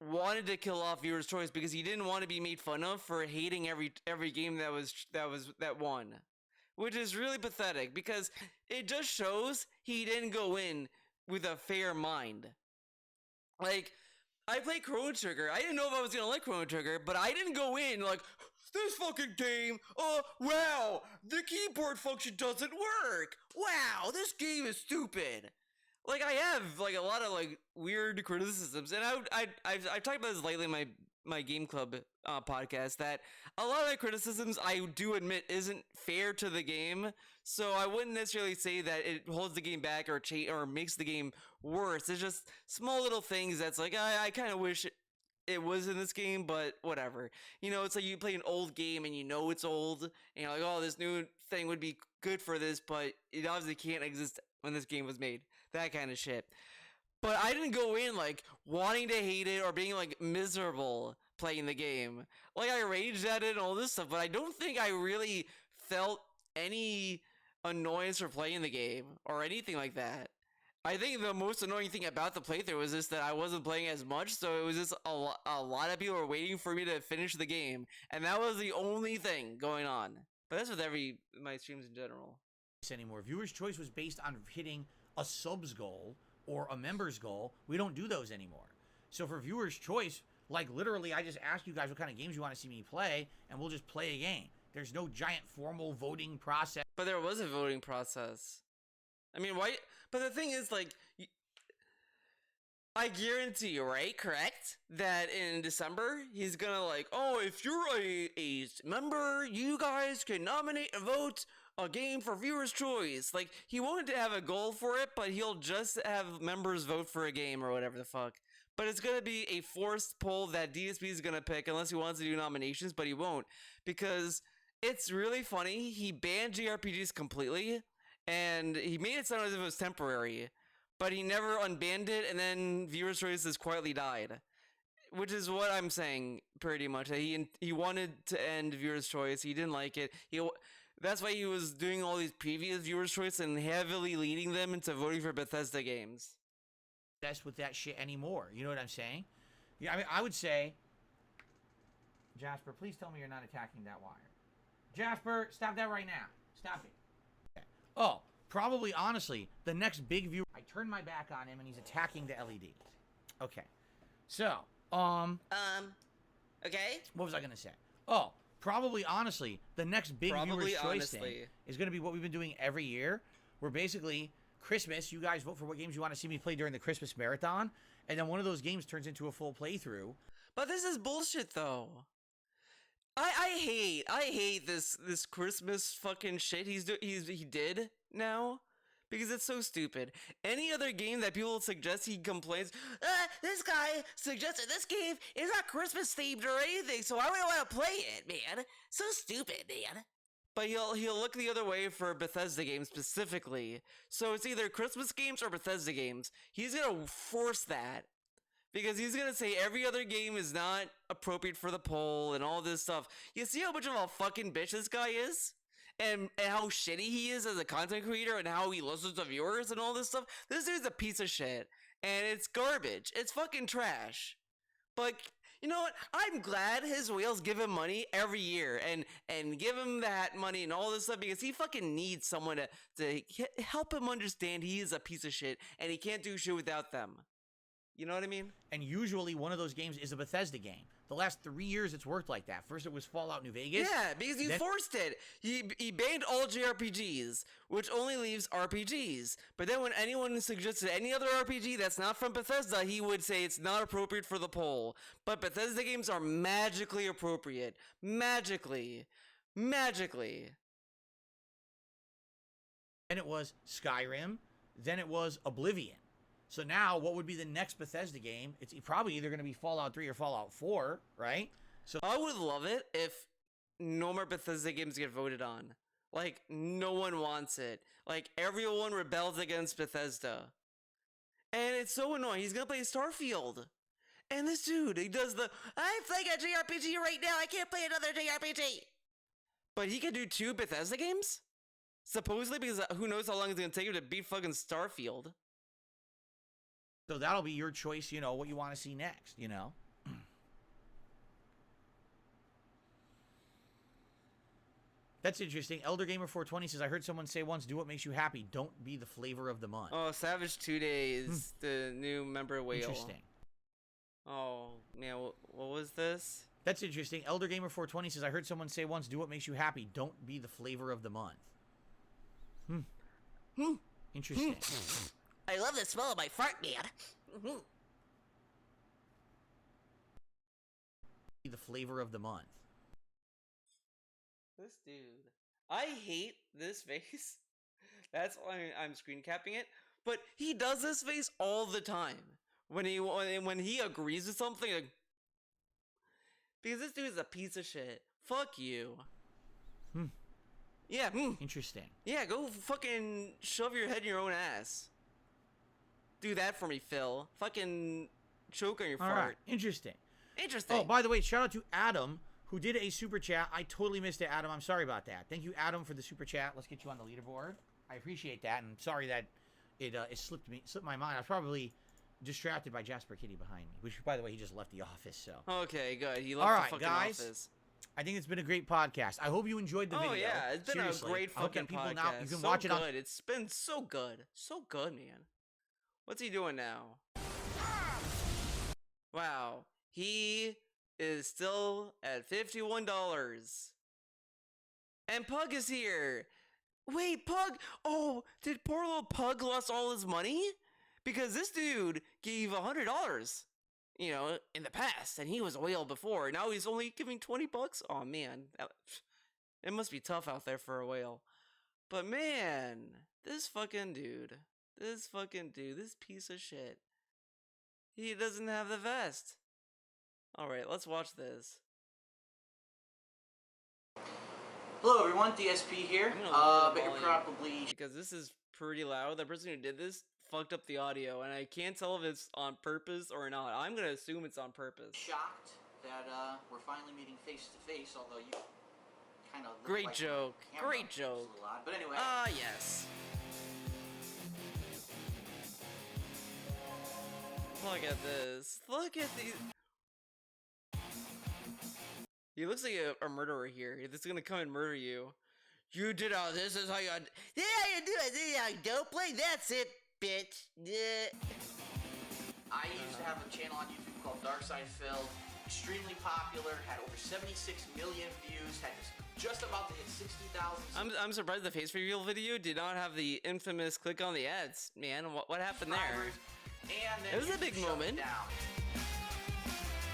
wanted to kill off viewer's choice because he didn't want to be made fun of for hating every game that won. Which is really pathetic, because it just shows he didn't go in with a fair mind. Like, I played Chrono Trigger. I didn't know if I was gonna like Chrono Trigger, but I didn't go in like, this fucking game, wow, the keyboard function doesn't work. Wow, this game is stupid. Like, I have, like, a lot of, like, weird criticisms, and I've talked about this lately in my Game Club podcast, that a lot of the criticisms I do admit isn't fair to the game, so I wouldn't necessarily say that it holds the game back or makes the game worse. It's just small little things that's like, I kind of wish it was in this game, but whatever. You know, it's like you play an old game and you know it's old, and you're like, oh, this new thing would be good for this, but it obviously can't exist when this game was made. That kind of shit. But I didn't go in, like, wanting to hate it or being, like, miserable playing the game. Like, I raged at it and all this stuff, but I don't think I really felt any annoyance for playing the game or anything like that. I think the most annoying thing about the playthrough was just that I wasn't playing as much, so it was just a lot of people were waiting for me to finish the game, and that was the only thing going on. But that's with my streams in general. Anymore. Viewer's choice was based on hitting a subs goal or a member's goal. We don't do those anymore. So for viewer's choice, like, literally, I just ask you guys what kind of games you want to see me play, and we'll just play a game. There's no giant formal voting process. But there was a voting process. I mean, why? But the thing is, like, I guarantee you, right? Correct? That in December, he's gonna, like, oh, if you're a member, you guys can nominate and vote a game for viewer's choice. Like, he won't have a goal for it, but he'll just have members vote for a game or whatever the fuck. But it's gonna be a forced poll that DSP is gonna pick unless he wants to do nominations, but he won't. Because it's really funny, he banned JRPGs completely, and he made it sound as if it was temporary, but he never unbanned it, and then viewer's choice has quietly died. Which is what I'm saying, pretty much. He wanted to end viewer's choice, he didn't like it. That's why he was doing all these previous viewer's choice and heavily leading them into voting for Bethesda games. That's with that shit anymore. You know what I'm saying? Yeah, I mean, I would say, Jasper, please tell me you're not attacking that wire. Jasper, stop that right now. Stop it. Okay. Oh, probably, honestly, the next big viewer. I turned my back on him and he's attacking the LED. Okay. So, Okay. what was I gonna say? Oh, probably honestly, the next big Probably viewers' choice honestly. thing is gonna be what we've been doing every year. Where basically Christmas, you guys vote for what games you want to see me play during the Christmas marathon, and then one of those games turns into a full playthrough. But this is bullshit, though. I hate this Christmas fucking shit he did now. Because it's so stupid. Any other game that people suggest, he complains, this guy suggested this game is not Christmas themed or anything, so I don't want to play it, man. So stupid, man. But he'll look the other way for Bethesda games specifically. So it's either Christmas games or Bethesda games. He's gonna force that. Because he's gonna say every other game is not appropriate for the poll and all this stuff. You see how much of a fucking bitch this guy is? And how shitty he is as a content creator and how he listens to viewers and all this stuff? This dude's a piece of shit. And it's garbage. It's fucking trash. But you know what? I'm glad his whales give him money every year and give him that money and all this stuff because he fucking needs someone to help him understand he is a piece of shit and he can't do shit without them. You know what I mean? And usually one of those games is a Bethesda game. The last 3 years it's worked like that. First it was Fallout New Vegas. Yeah, because you forced it. He banned all JRPGs, which only leaves RPGs. But then when anyone suggested any other RPG that's not from Bethesda, he would say it's not appropriate for the poll. But Bethesda games are magically appropriate. Magically. Magically. Then it was Skyrim. Then it was Oblivion. So now, what would be the next Bethesda game? It's probably either going to be Fallout 3 or Fallout 4, right? So I would love it if no more Bethesda games get voted on. Like, no one wants it. Like, everyone rebels against Bethesda. And it's so annoying. He's going to play Starfield. And this dude, he does I'm playing a JRPG right now. I can't play another JRPG. But he can do 2 Bethesda games? Supposedly, because who knows how long it's going to take him to beat fucking Starfield. So that'll be your choice, you know, what you want to see next, you know? That's interesting. Elder Gamer 420 says, I heard someone say once, do what makes you happy. Don't be the flavor of the month. Oh, Savage 2 Days, the new member whale. Interesting. Oh, man, what was this? That's interesting. Elder Gamer 420 says, I heard someone say once, do what makes you happy. Don't be the flavor of the month. Interesting. I love the smell of my fart, man. Be the flavor of the month. This dude. I hate this face. That's why I'm screen capping it. But he does this face all the time. When he agrees with something. Like, because this dude is a piece of shit. Fuck you. Yeah, Interesting. Yeah, go fucking shove your head in your own ass. Do that for me, Phil. Fucking choke on your fart. Right. Interesting. Interesting. Oh, by the way, shout out to Adam, who did a super chat. I totally missed it, Adam. I'm sorry about that. Thank you, Adam, for the super chat. Let's get you on the leaderboard. I appreciate that, and sorry that it slipped my mind. I was probably distracted by Jasper Kitty behind me, which, by the way, he just left the office. So. Okay, good. He left the fucking office. I think it's been a great podcast. I hope you enjoyed the video. Oh yeah, it's been a great fucking podcast. Now. You can so watch it on. Good. It's been so good, man. What's he doing now? Wow, he is still at $51. And Pug is here. Wait, Pug? Oh, did poor little Pug lost all his money? Because this dude gave $100, you know, in the past, and he was a whale before. Now he's only giving $20. Oh man, it must be tough out there for a whale. But man, this piece of shit, he doesn't have the vest. All right, let's watch this. Hello everyone, DSP here. But you're probably because this is pretty loud. The person who did this fucked up the audio, and I can't tell if it's on purpose or not. I'm gonna assume it's on purpose. Shocked that we're finally meeting face to face, although you kind of great joke. Great joke. But anyway. Yes. Look at this. Look at these. He looks like a murderer here. He's gonna come and murder you. You did all this is how you. Yeah, you do it. Yeah, don't play. That's it, bitch. Yeah. I used to have a channel on YouTube called Darkside Phil. Extremely popular, had over 76 million views, had just about to hit 60,000. I'm surprised the face reveal video did not have the infamous click on the ads. Man, what happened there? And then it was a big moment.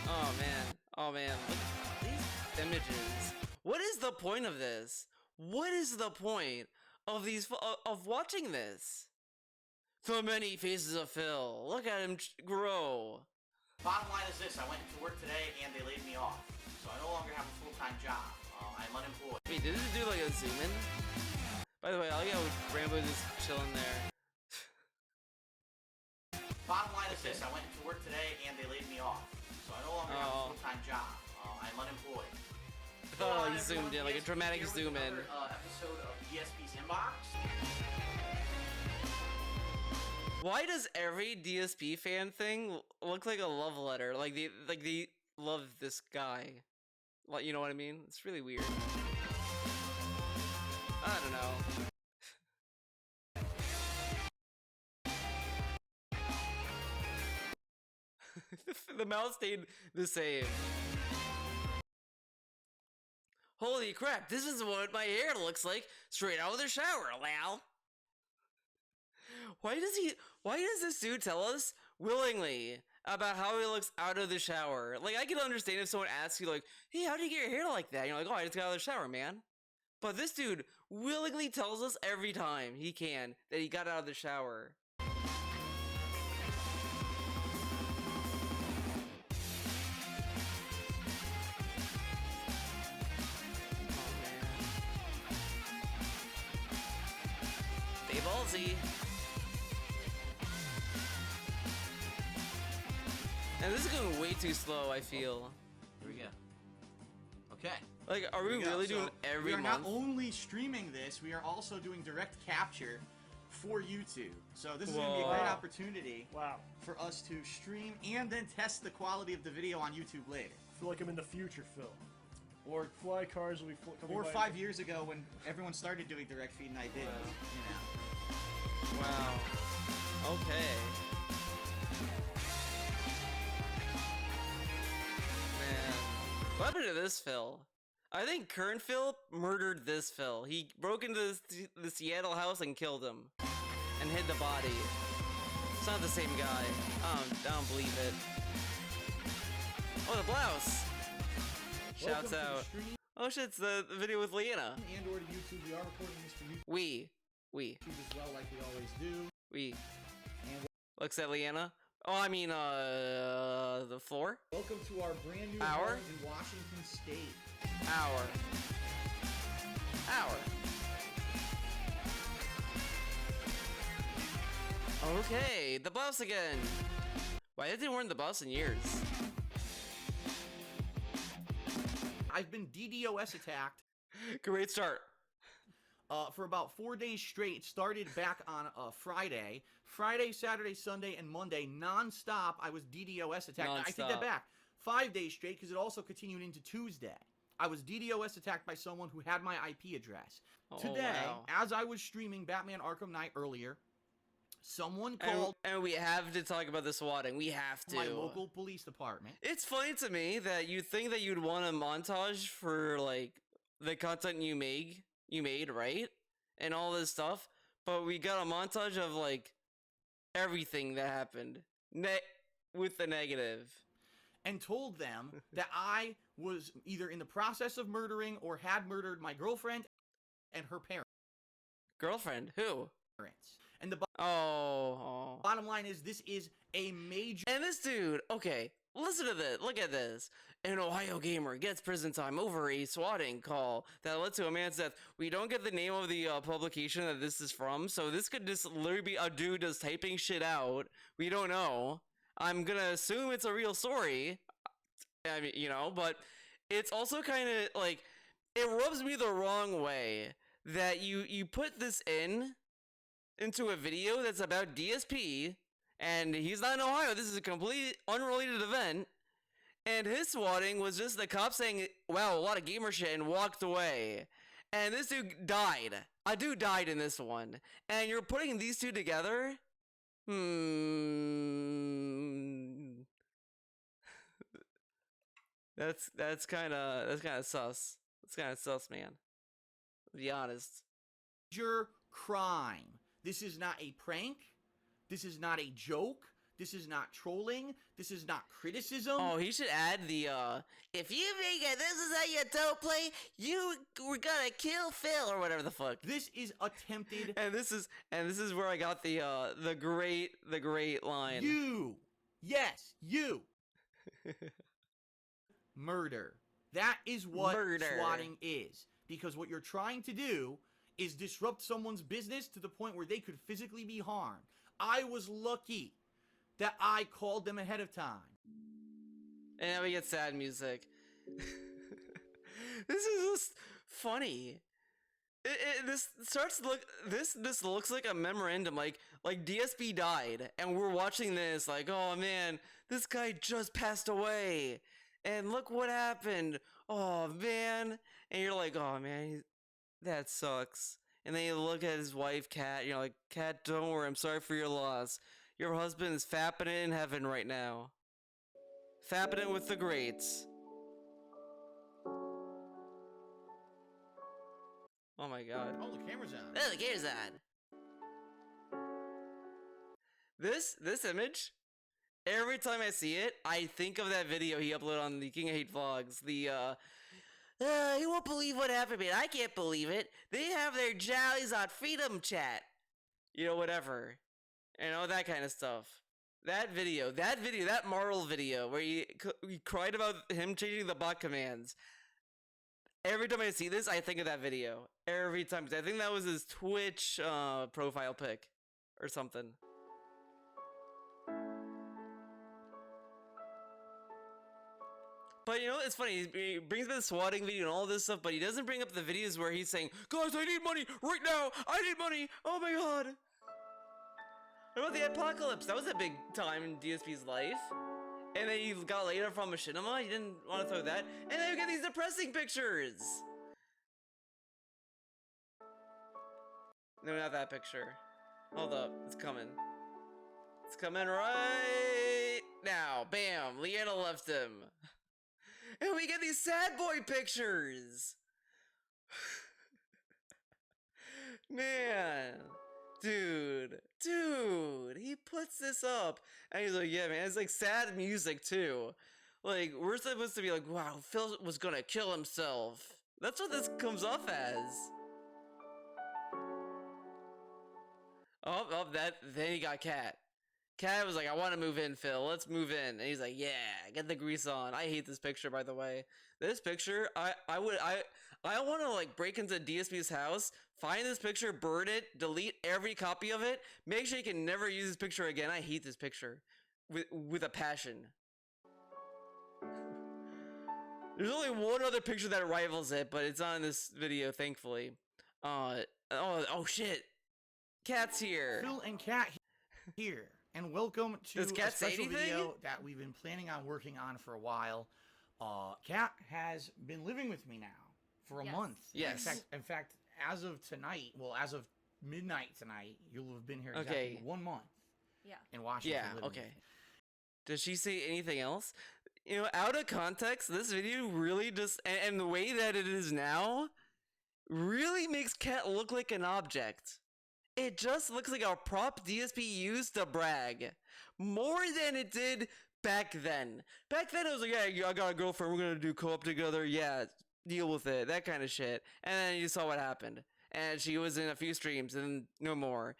Oh man, look at these images. What is the point of this? What is the point of these of watching this? The many faces of Phil. Look at him grow. Bottom line is this: I went into work today and they laid me off, so I no longer have a full-time job. I'm unemployed. Wait, did it do like a zoom in? By the way, I like how Rambo just chilling there. Bottom line is this: I went into work today and they laid me off, so I no longer have a full-time job. I'm unemployed. I thought he zoomed in, like a dramatic zoom in. Episode of DSP's Inbox. Why does every DSP fan thing look like a love letter? Like they love this guy. Like, you know what I mean? It's really weird. I don't know. The mouth stayed the same. Holy crap, this is what my hair looks like straight out of the shower, Lal. Why does this dude tell us willingly about how he looks out of the shower? Like, I can understand if someone asks you, like, hey, how do you get your hair like that? And you're like, oh, I just got out of the shower, man. But this dude willingly tells us every time he can that he got out of the shower. Stay ballsy. And this is going way too slow, I feel. Here we go. Okay. Like, are we really doing every month? We are not only streaming this, we are also doing direct capture for YouTube. So this is going to be a great opportunity for us to stream and then test the quality of the video on YouTube later. I feel like I'm in the future, Phil. Or fly cars will be coming or by 5 years ago when everyone started doing direct feed and I didn't. You know. Wow. Okay. Man. What happened to this Phil? I think current Phil murdered this Phil. He broke into the Seattle house and killed him. And hid the body. It's not the same guy. I don't believe it. Oh, the blouse! Shouts out. Oh shit, it's the video with Leanna. And or to YouTube, we are recording this for YouTube. We YouTube as well, like we always do. And looks at Leanna. Oh, I mean, the floor? Welcome to our brand new home in Washington State. Hour. Okay, the blouse again. Why did they wear the blouse in years? I've been DDoS attacked. Great start. For about 4 days straight. It started back on Friday. Friday, Saturday, Sunday, and Monday, non-stop, I was DDoS attacked. I take that back. 5 days straight, because it also continued into Tuesday. I was DDoS attacked by someone who had my IP address. Today, as I was streaming Batman Arkham Knight earlier, someone called... And we have to talk about the swatting. We have to. My local police department. It's funny to me that you think that you'd want a montage for, like, the content you made, right? And all this stuff. But we got a montage of, like, everything that happened. With the negative. And told them that I was either in the process of murdering or had murdered my girlfriend and her parents. Girlfriend? Who? And the bottom line is this is a major... And this dude, okay, listen to this. Look at this. An Ohio gamer gets prison time over a swatting call that led to a man's death. We don't get the name of the publication that this is from, so this could just literally be a dude just typing shit out. We don't know. I'm gonna assume it's a real story. I mean, you know, but it's also kind of like, it rubs me the wrong way that you put this into a video that's about DSP, and he's not in Ohio. This is a completely unrelated event, and his swatting was just the cop saying, wow, a lot of gamer shit, and walked away. And this dude died. A dude died in this one. And you're putting these two together Hmm. That's kind of sus. That's kind of sus, man. To be honest. Major crime. This is not a prank. This is not a joke. This is not trolling. This is not criticism. Oh, he should add the if you think this is how you don't play, we're gonna kill Phil or whatever the fuck. This is attempted. And this is where I got the great line. You. Yes, you. Murder. That is what Murder. swatting is. Because what you're trying to do is disrupt someone's business to the point where they could physically be harmed. I was lucky that I called them ahead of time. And now we get sad music. This is just funny. This looks like a memorandum, like DSP died, and we're watching this like, oh man, this guy just passed away, and look what happened. Oh man, and you're like, oh man, that sucks. And then you look at his wife, Kat. You're like, Kat, don't worry, I'm sorry for your loss. Your husband is fapping it in heaven right now. Fapping it with the greats. Oh my god. Oh, the camera's on. Oh, the camera's on. This image, every time I see it, I think of that video he uploaded on the King of Hate Vlogs. You won't believe what happened, man. I can't believe it. They have their jollies on Freedom Chat. You know, whatever. You know, that kind of stuff. That Marl video, where he cried about him changing the bot commands. Every time I see this, I think of that video. Every time. I think that was his Twitch profile pic. Or something. But you know, it's funny, he brings up the swatting video and all this stuff, but he doesn't bring up the videos where he's saying, guys, I need money right now! I need money! Oh my god! What about the apocalypse? That was a big time in DSP's life. And then he got laid off from machinima, he didn't want to throw that. And then we get these depressing pictures! No, not that picture. Hold up, it's coming. It's coming right now. Bam, Leanna left him. And we get these sad boy pictures. Man. Dude, he puts this up. And he's like, yeah, man, it's like sad music too. Like, we're supposed to be like, wow, Phil was gonna kill himself. That's what this comes off as. Then he got Kat. Kat was like, I want to move in, Phil. Let's move in. And he's like, yeah, get the grease on. I hate this picture, by the way. This picture, I want to like break into DSP's house, find this picture, burn it, delete every copy of it, make sure you can never use this picture again. I hate this picture with a passion. There's only one other picture that rivals it, but it's on this video, thankfully. Oh shit. Kat's here. Phil and Kat here. And welcome to a special video that we've been planning on working on for a while. Kat has been living with me now for a month. Yes. In fact, as of tonight, well, as of midnight tonight, you'll have been here exactly 1 month. Yeah. In Washington. Yeah, okay. Does she say anything else? You know, out of context, this video really just, and the way that it is now, really makes Kat look like an object. It just looks like a prop DSP used to brag. More than it did back then. Back then it was like, yeah, I got a girlfriend, we're gonna do co-op together, yeah, deal with it, that kind of shit. And then you saw what happened. And she was in a few streams and no more.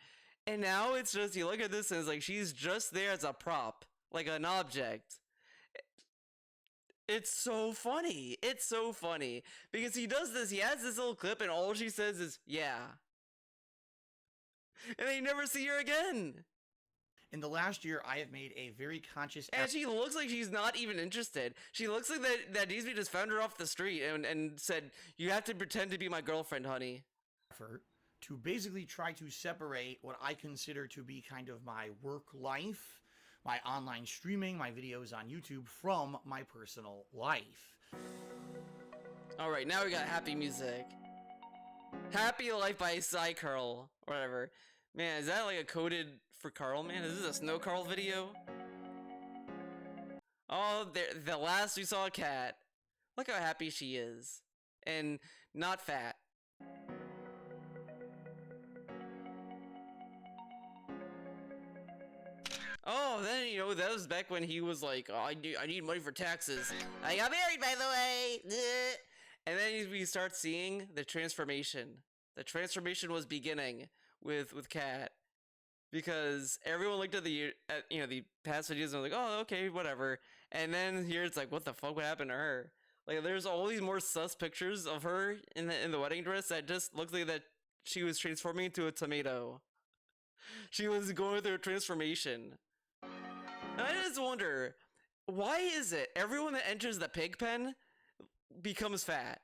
And now it's just, you look at this and it's like, she's just there as a prop. Like an object. It's so funny. It's so funny. Because he does this, he has this little clip and all she says is, yeah. And then you never see her again. In the last year, I have made a very conscious effort. And she looks like she's not even interested. She looks like that DSP just found her off the street and said, you have to pretend to be my girlfriend, honey. To basically try to separate what I consider to be kind of my work life, my online streaming, my videos on YouTube, from my personal life. Alright, now we got happy music. Happy Life by Psycurl, whatever. Man, is that like a coded for Carl, man? Is this a Snow Carl video? Oh, the last we saw a cat. Look how happy she is. And not fat. Oh, then, you know, that was back when he was like, oh, I need money for taxes. I got married, by the way. And then we start seeing the transformation. The transformation was beginning with Kat. Because everyone looked at the past videos and was like, oh, okay, whatever. And then here it's like, what the fuck would happen to her? Like, there's all these more sus pictures of her in the wedding dress that just looks like that she was transforming into a tomato. She was going through a transformation. And I just wonder, why is it everyone that enters the pig pen becomes fat?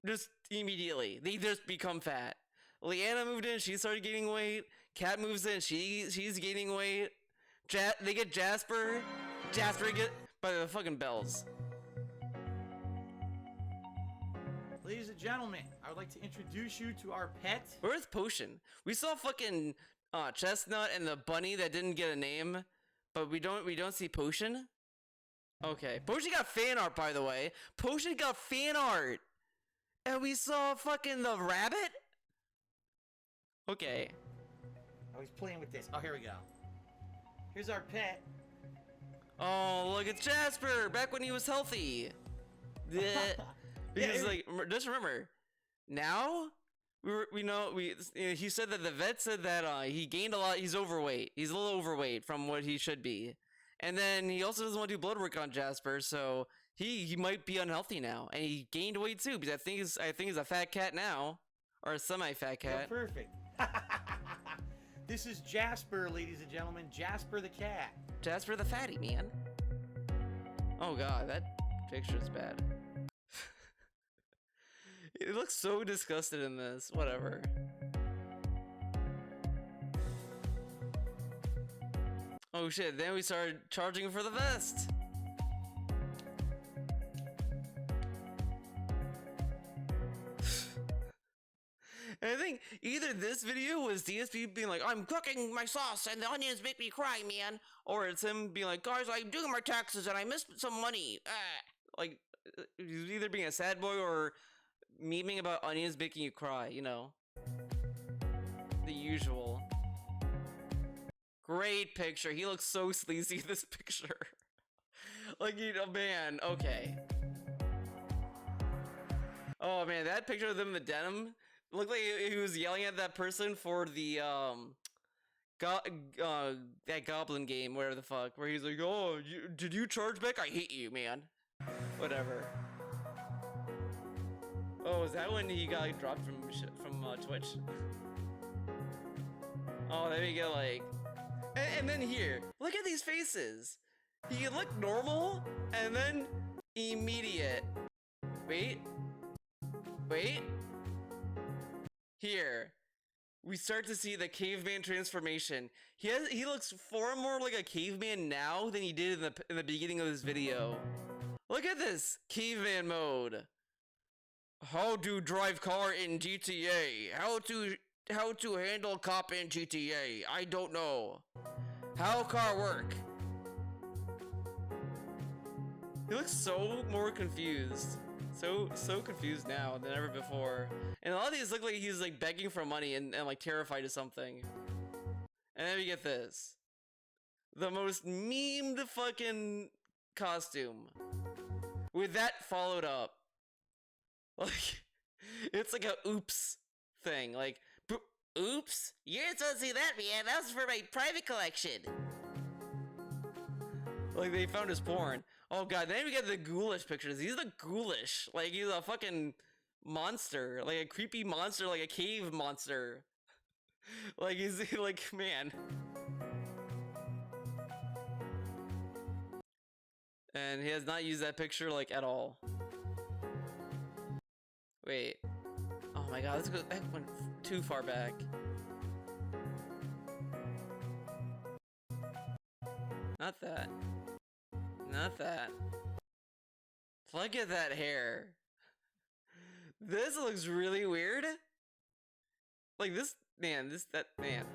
Just immediately. They just become fat. Leanna moved in, she started gaining weight. Kat moves in, she's gaining weight. They get Jasper. Jasper get by the fucking bells. Ladies and gentlemen, I would like to introduce you to our pet. Where's Potion? We saw fucking Chestnut and the bunny that didn't get a name, but we don't see Potion. Okay, Potion got fan art, by the way. Potion got fan art, and we saw fucking the rabbit. Okay. Oh, he's playing with this. Oh, here we go. Here's our pet. Oh, look, it's Jasper back when he was healthy. Because like, just remember, now he said that the vet said that he gained a lot. He's overweight. He's a little overweight from what he should be, and then he also doesn't want to do blood work on Jasper, so he might be unhealthy now, and he gained weight too. Because I think he's a fat cat now, or a semi-fat cat. Oh, perfect. This is Jasper, ladies and gentlemen. Jasper the cat. Jasper the fatty man. Oh god, that picture's bad. It looks so disgusted in this. Whatever. Oh shit, then we started charging for the vest. And I think either this video was DSP being like, I'm cooking my sauce and the onions make me cry, man. Or it's him being like, guys, I'm doing my taxes and I missed some money. Like, he's either being a sad boy or memeing about onions making you cry, you know. The usual. Great picture. He looks so sleazy in this picture. Like, you know, man, okay. Oh man, that picture of them in the denim looked like he was yelling at that person for the that goblin game, whatever the fuck, where he's like, oh, did you charge back? I hate you, man. Whatever. Oh, is that when he got dropped from Twitch? Oh, there we go, like, and then here, look at these faces. He looked normal, and then immediate. Wait. Here, we start to see the caveman transformation. He looks far more like a caveman now than he did in the beginning of this video. Look at this caveman mode. How to drive car in GTA? How to handle cop in GTA? I don't know. How car work? He looks so more confused. So confused now than ever before. And a lot of these look like he's like begging for money and like terrified of something. And then we get this. The most memed fucking costume. With that followed up. Like, it's like a oops thing. Like, oops? You didn't supposed to see that, man. That was for my private collection. Like, they found his porn. Oh god, then we get the ghoulish pictures. He's the ghoulish. Like, he's a fucking monster. Like a creepy monster, like a cave monster. Like, he's like, man. And he has not used that picture, like, at all. Wait. Oh my god, that went too far back. Not that. Not that. Look at that hair. This looks really weird. Like this, man, that man.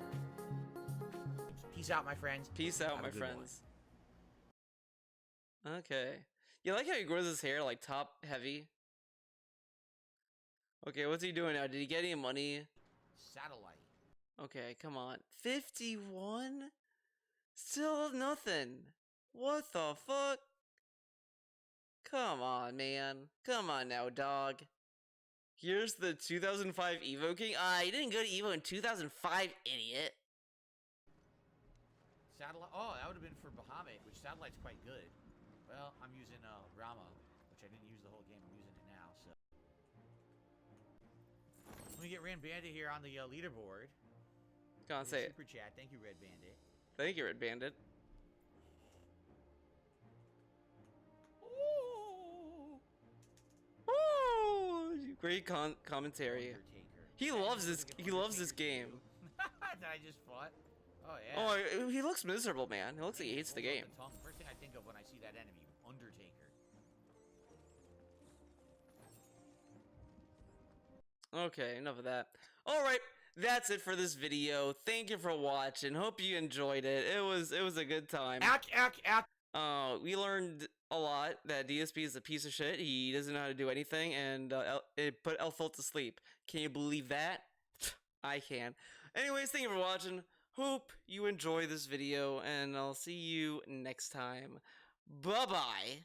Peace out, my friends. Peace out, Have a my good one. friends. Okay. You like how he grows his hair like top heavy? Okay, what's he doing now? Did he get any money? Satellite. Okay, come on. 51? Still nothing. What the fuck? Come on, man. Come on now, dog. Here's the 2005 Evo King. You didn't go to Evo in 2005, idiot. Satellite. Oh, that would have been for Bahamut, which satellite's quite good. Well, I'm using Rama, which I didn't use the whole game. I'm using it now, so. Let me get Red Bandit here on the leaderboard. Go on, say it. Super chat. Thank you, Red Bandit. Thank you, Red Bandit. Ooh, great commentary. Undertaker. He Yeah, loves you this. look at He loves this Undertaker's game. video. That I just fought. Oh yeah. Oh, he looks miserable, man. He looks like he hates the Hold on game. tongue. First thing I think of when I see that enemy, Undertaker. Okay, enough of that. Alright, that's it for this video. Thank you for watching. Hope you enjoyed it. It was a good time. Ack. We learned a lot that DSP is a piece of shit. He doesn't know how to do anything, and it put Elfult to sleep. Can you believe that? I can. Anyways, thank you for watching. Hope you enjoy this video, and I'll see you next time. Bye-bye.